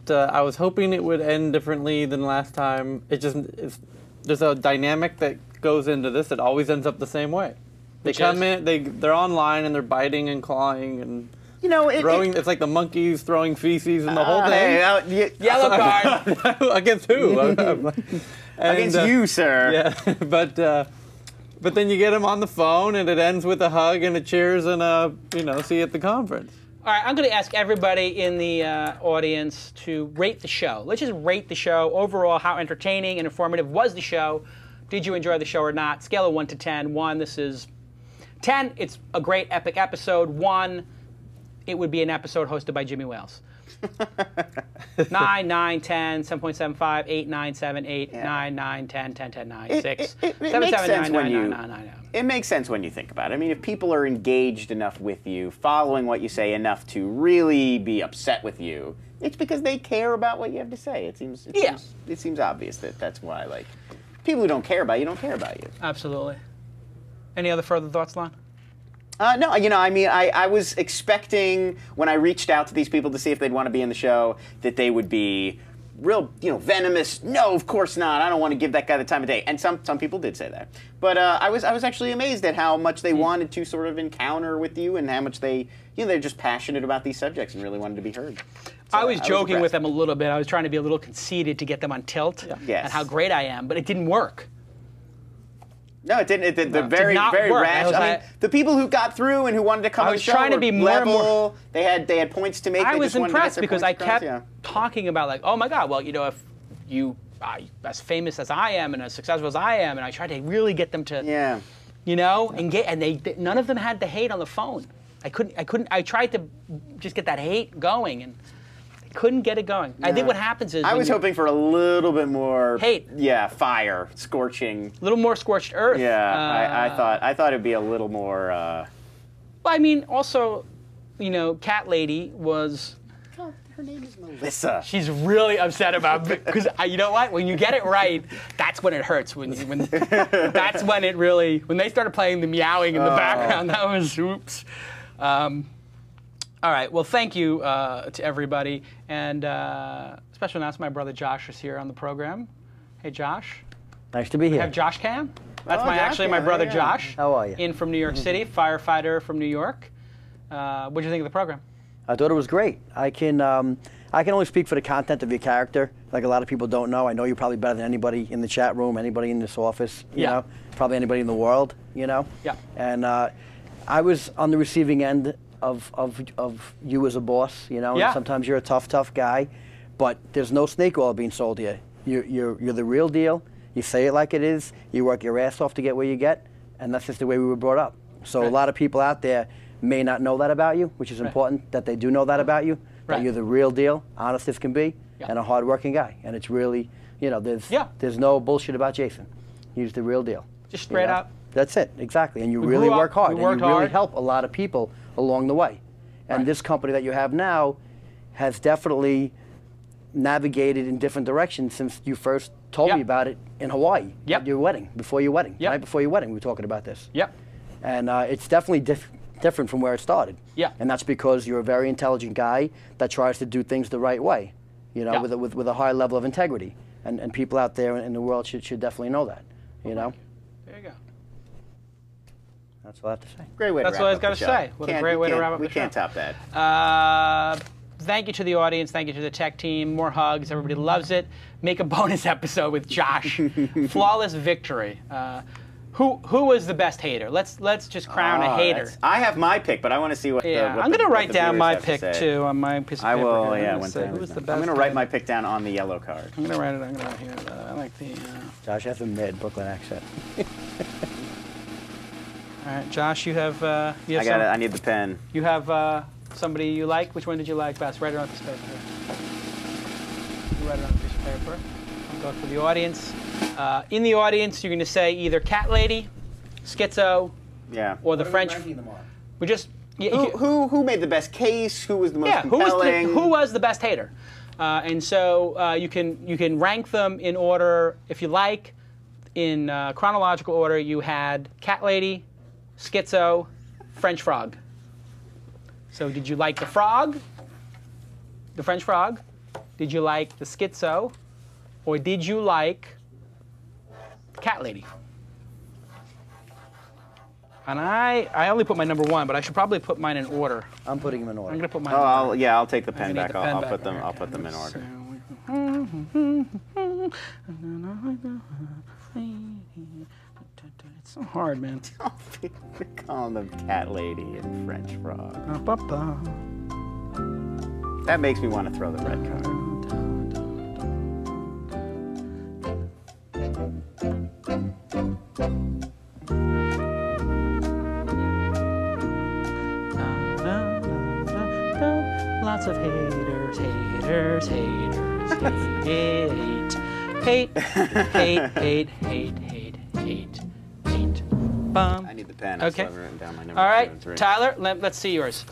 I was hoping it would end differently than last time. There's a dynamic that goes into this that always ends up the same way. They come in, they're online and they're biting and clawing and. You know, it's like the monkeys throwing feces and the whole thing. Yellow card. Against who? Against you, sir. Yeah, but then you get them on the phone and it ends with a hug and a cheers and a see you at the conference. All right, I'm going to ask everybody in the audience to rate the show. Let's just rate the show overall. How entertaining and informative was the show? Did you enjoy the show or not? Scale of 1 to 10. 1, this is 10. It's a great epic episode. 1. It would be an episode hosted by Jimmy Wales. 9, 9, 10, 7.75, 8, 9, 7, 8, 9, 9, 10, 10, 10, 9, 6, 7, 7, 9, 9, 9, 9. It makes sense when you think about it. I mean, if people are engaged enough with you, following what you say enough to really be upset with you, it's because they care about what you have to say. It seems obvious that that's why. Like, people who don't care about you don't care about you. Absolutely. Any other further thoughts, Lon? No, I mean, I was expecting when I reached out to these people to see if they'd want to be in the show that they would be real, venomous. No, of course not. I don't want to give that guy the time of day. And some people did say that. But I was actually amazed at how much they wanted to sort of encounter with you and how much they're just passionate about these subjects and really wanted to be heard. So I was joking with them a little bit. I was trying to be a little conceited to get them on tilt and how great I am, but it didn't work. No, it didn't. They're very rash. I mean, the people who got through and who wanted to come on the show I was trying to be more and more. They had points to make. I was impressed because I kept talking about like, oh my God, well, if you as famous as I am and as successful as I am, and I tried to really get them to, and they none of them had the hate on the phone. I couldn't. I tried to just get that hate going and. Couldn't get it going. I think what happens is I was hoping for a little bit more hate. Yeah, fire, scorching. A little more scorched earth. Yeah, I thought it'd be a little more. Well, I mean, also, Cat Lady was. Her name is Melissa. She's really upset about because you know what? When you get it right, that's when it hurts. That's when it really when they started playing the meowing in the background. That was oops. All right. Well, thank you to everybody. And special announcement, my brother Josh is here on the program. Hey, Josh. Nice to be here. We have Josh Cam. That's my brother Josh. How are you? In from New York City, firefighter from New York. What did you think of the program? I thought it was great. I can only speak for the content of your character. Like a lot of people don't know. I know you probably better than anybody in the chat room, anybody in this office, you know, probably anybody in the world, Yeah. And I was on the receiving end of you as a boss, and sometimes you're a tough guy, but there's no snake oil being sold here. You're the real deal. You say it like it is. You work your ass off to get where you get, and that's just the way we were brought up. So a lot of people out there may not know that about you, which is important that they do know that about you, that you're the real deal, honest as can be, and a hard-working guy. And it's really, there's no bullshit about Jason. He's the real deal. Just straight up. That's it, exactly. And you really work hard, and you really help a lot of people along the way. And this company that you have now has definitely navigated in different directions since you first told me about it in Hawaii at your wedding, before your wedding. Right before your wedding, we were talking about this. And it's definitely different from where it started. And that's because you're a very intelligent guy that tries to do things the right way, with a high level of integrity. And people out there in the world should definitely know that, There you go. That's all I have to say. Great way to wrap up. That's what I was going to say. What a great way to wrap up the show. We can't top that. Thank you to the audience. Thank you to the tech team. More hugs. Everybody loves it. Make a bonus episode with Josh. Flawless victory. Who was the best hater? Let's just crown a hater. I have my pick, but I want to see what. Yeah, I'm gonna write down my pick too on my piece of paper. I will. Here. Yeah, I'm gonna write my pick down on the yellow card. I'm gonna write it. Here. I like the. Josh has a mid-Brooklyn accent. All right, Josh, you have. I got it. I need the pen. You have somebody you like. Which one did you like best? Write it on a piece of paper. You write it on a piece of paper. I'll go for the audience. In the audience, you're going to say either Cat Lady, Skitzzo, or the French. We just who made the best case? Who was the most compelling? Who was the best hater? And so you can rank them in order if you like. In chronological order, you had Cat Lady, Skitzzo, French Frog. So did you like the frog, the French Frog? Did you like the Skitzzo, or did you like Cat Lady? And I only put my number 1, but I should probably put mine in order. I'm putting them in order. I'm gonna put mine. in order. I'll take the pen back. I'll put them in order. It's so hard, man. We're calling them Cat Lady and French Frog. That makes me want to throw the red card. Lots of haters, haters, haters, hate, hate, hate, hate, hate. I need the pen. Okay. I've written down my number. All right, 2 and 3. Tyler, let's see yours.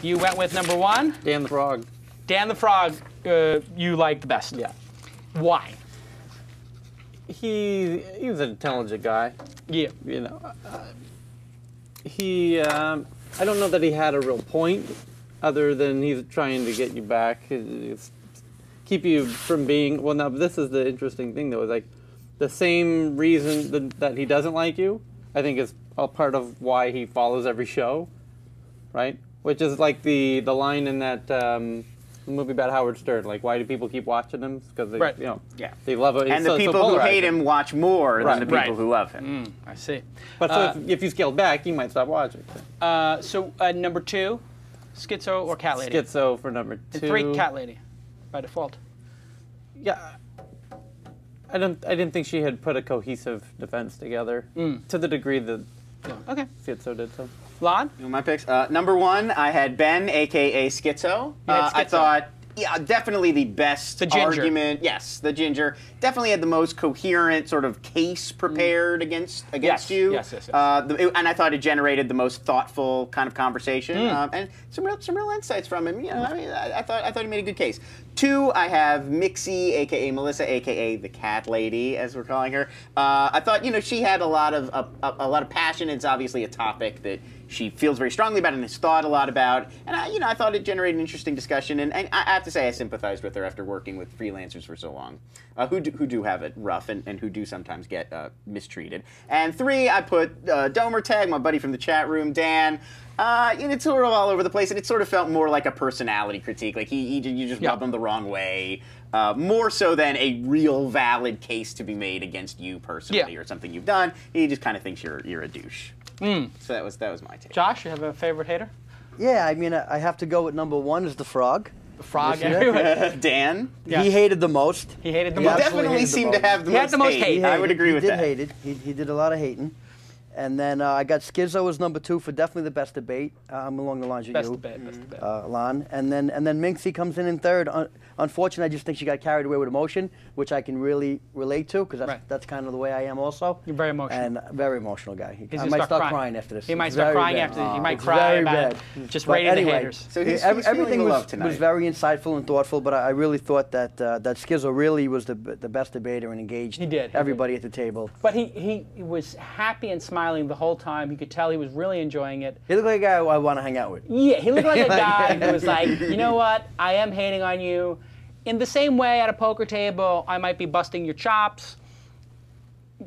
You went with number 1. Dan the Frog. Dan the Frog, you liked the best. Yeah. Why? He was an intelligent guy. Yeah. You know, I don't know that he had a real point, other than he's trying to get you back, keep you from being. Well, now this is the interesting thing though. Is like the same reason that he doesn't like you, I think, is a part of why he follows every show, right? Which is like the line in that movie about Howard Stern. Like, why do people keep watching him? Because they, they love it. And the people who hate him watch more than the people who love him. I see. But so if you scale back, you might stop watching. So number 2, Skitzzo or Cat Lady? Schizo for number 2. And 3, Cat Lady, by default. Yeah. I didn't think she had put a cohesive defense together to the degree that Skitzzo did so. Lon? My picks. Number 1, I had Ben, a.k.a. Schitzzo. I thought, definitely the best argument. Yes, the ginger. Definitely had the most coherent sort of case prepared against you. Yes. And I thought it generated the most thoughtful kind of conversation and some real insights from him. You know, I mean, I thought he made a good case. 2, I have Miixxy, a.k.a. Melissa, a.k.a. the Cat Lady, as we're calling her. I thought, she had a lot of passion. It's obviously a topic that she feels very strongly about and has thought a lot about. And I thought it generated an interesting discussion. And I have to say, I sympathized with her after working with freelancers for so long, who do have it rough and who do sometimes get mistreated. And 3, I put Domurtag, my buddy from the chat room, Dan. It's sort of all over the place, and it sort of felt more like a personality critique. Like you just rubbed him the wrong way, more so than a real valid case to be made against you personally or something you've done. He just kind of thinks you're a douche. So that was my take. Josh, you have a favorite hater? Yeah, I mean, I have to go with number 1 is the frog. The frog, everybody. Dan? Yeah. He hated the most. He hated the most. He definitely seemed to have the most hate. I would agree with that. He did a lot of hating. And then I got Skitzzo as number 2 for definitely the best debate. I'm along the lines of best you. Best debate. Lon. And then Miixxy comes in 3rd. Unfortunately, I just think she got carried away with emotion, which I can really relate to, because that's kind of the way I am also. You're very emotional. And very emotional guy. I might start crying after this. He might start crying after this. He might cry about it. Just rating the haters. So everything was very insightful and thoughtful, but I really thought that Skitzzo really was the best debater and engaged everybody at the table. But he was happy and smiling the whole time. You could tell he was really enjoying it. He looked like a guy I want to hang out with. Yeah, he looked like a guy who was like, you know what, I am hating on you. In the same way at a poker table, I might be busting your chops.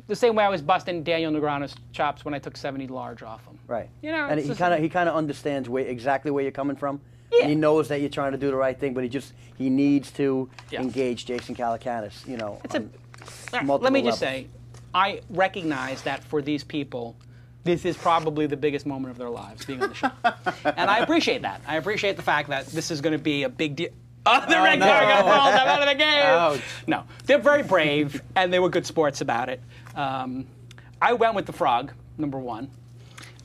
The same way I was busting Daniel Negreanu's chops when I took 70 large off him. Right. And he kind of understands exactly where you're coming from. Yeah. And he knows that you're trying to do the right thing, but he needs to engage Jason Calacanis, Let me just say, I recognize that for these people, this is probably the biggest moment of their lives, being on the show. And I appreciate that. I appreciate the fact that this is going to be a big deal. Oh, the red card got pulled. I'm out of the game. Ouch. No, they're very brave, and they were good sports about it. I went with the frog, number one.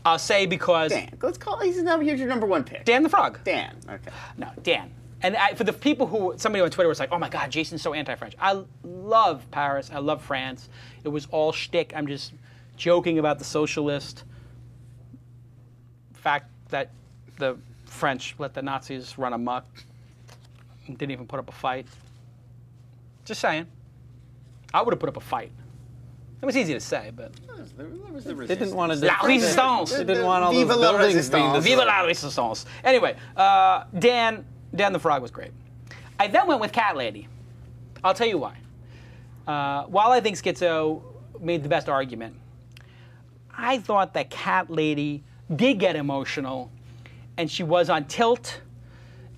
I'll say because... Dan. Let's call... Here's your number one pick. Dan the frog. Dan. Okay. No, Dan. And for the people who... Somebody on Twitter was like, oh, my God, Jason's so anti-French. I love Paris. I love France. It was all shtick. I'm just joking about the socialist fact that the French let the Nazis run amok and didn't even put up a fight. Just saying. I would have put up a fight. It was easy to say, but... They didn't want to... La Résistance! They didn't want all those buildings being... Vive la Résistance! Anyway, Dan the Frog was great. I then went with Cat Lady. I'll tell you why. While I think Skitzzo made the best argument, I thought that Cat Lady did get emotional, and she was on tilt,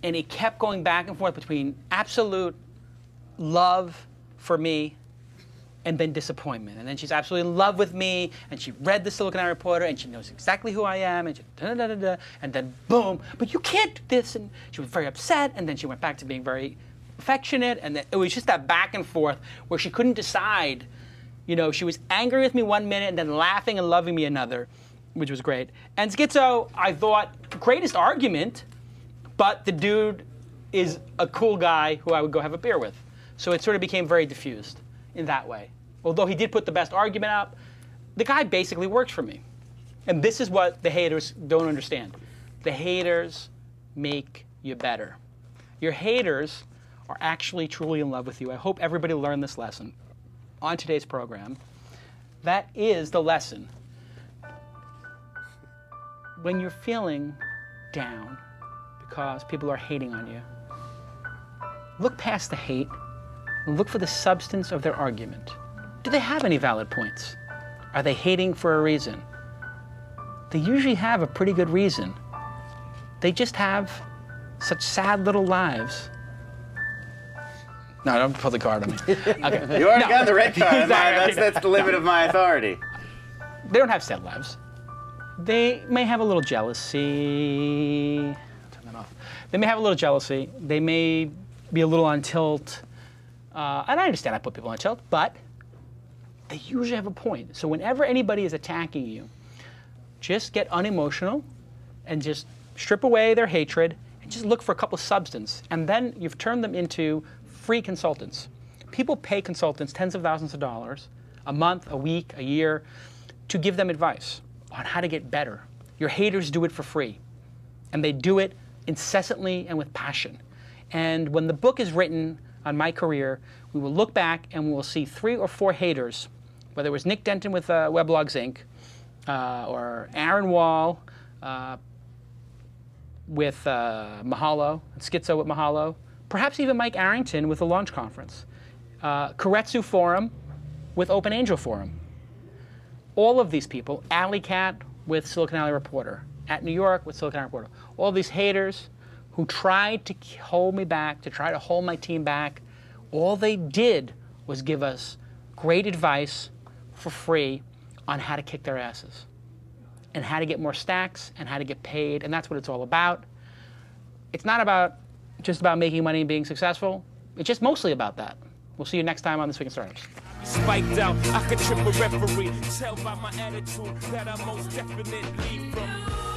and it kept going back and forth between absolute love for me and then disappointment. And then she's absolutely in love with me, and she read the Silicon Valley Reporter, and she knows exactly who I am, and she da-da-da-da-da, and then boom, but you can't do this, and she was very upset, and then she went back to being very affectionate, and then it was just that back and forth where she couldn't decide. You know, she was angry with me one minute and then laughing and loving me another, which was great. And Skitzzo, I thought, greatest argument, but the dude is a cool guy who I would go have a beer with. So it sort of became very diffused in that way. Although he did put the best argument up, the guy basically works for me. And this is what the haters don't understand. The haters make you better. Your haters are actually truly in love with you. I hope everybody learned this lesson on today's program. That is the lesson. When you're feeling down because people are hating on you, look past the hate and look for the substance of their argument. Do they have any valid points? Are they hating for a reason? They usually have a pretty good reason. They just have such sad little lives. No, don't pull the card on me. Okay. You already got the red card. That's the limit of my authority. They don't have sad lives. They may have a little jealousy. Turn that off. They may have a little jealousy. They may be a little on tilt. And I understand I put people on tilt, but they usually have a point. So whenever anybody is attacking you, just get unemotional and just strip away their hatred and just look for a couple of substance. And then you've turned them into free consultants. People pay consultants tens of thousands of dollars a month, a week, a year to give them advice on how to get better. Your haters do it for free. And they do it incessantly and with passion. And when the book is written on my career, we will look back and we will see 3 or 4 haters, whether it was Nick Denton with Weblogs Inc., or Aaron Wall with Mahalo, Skitzzo with Mahalo, perhaps even Mike Arrington with the Launch Conference, Keiretsu Forum with Open Angel Forum. All of these people, Alley Cat with Silicon Valley Reporter, at New York with Silicon Valley Reporter, all these haters who tried to hold me back, to try to hold my team back, all they did was give us great advice for free on how to kick their asses and how to get more stacks and how to get paid, and that's what it's all about. It's not just about making money and being successful. It's just mostly about that. We'll see you next time on This Week in Startups. Spiked out, I could trip a referee. Tell by my attitude that I most definitely from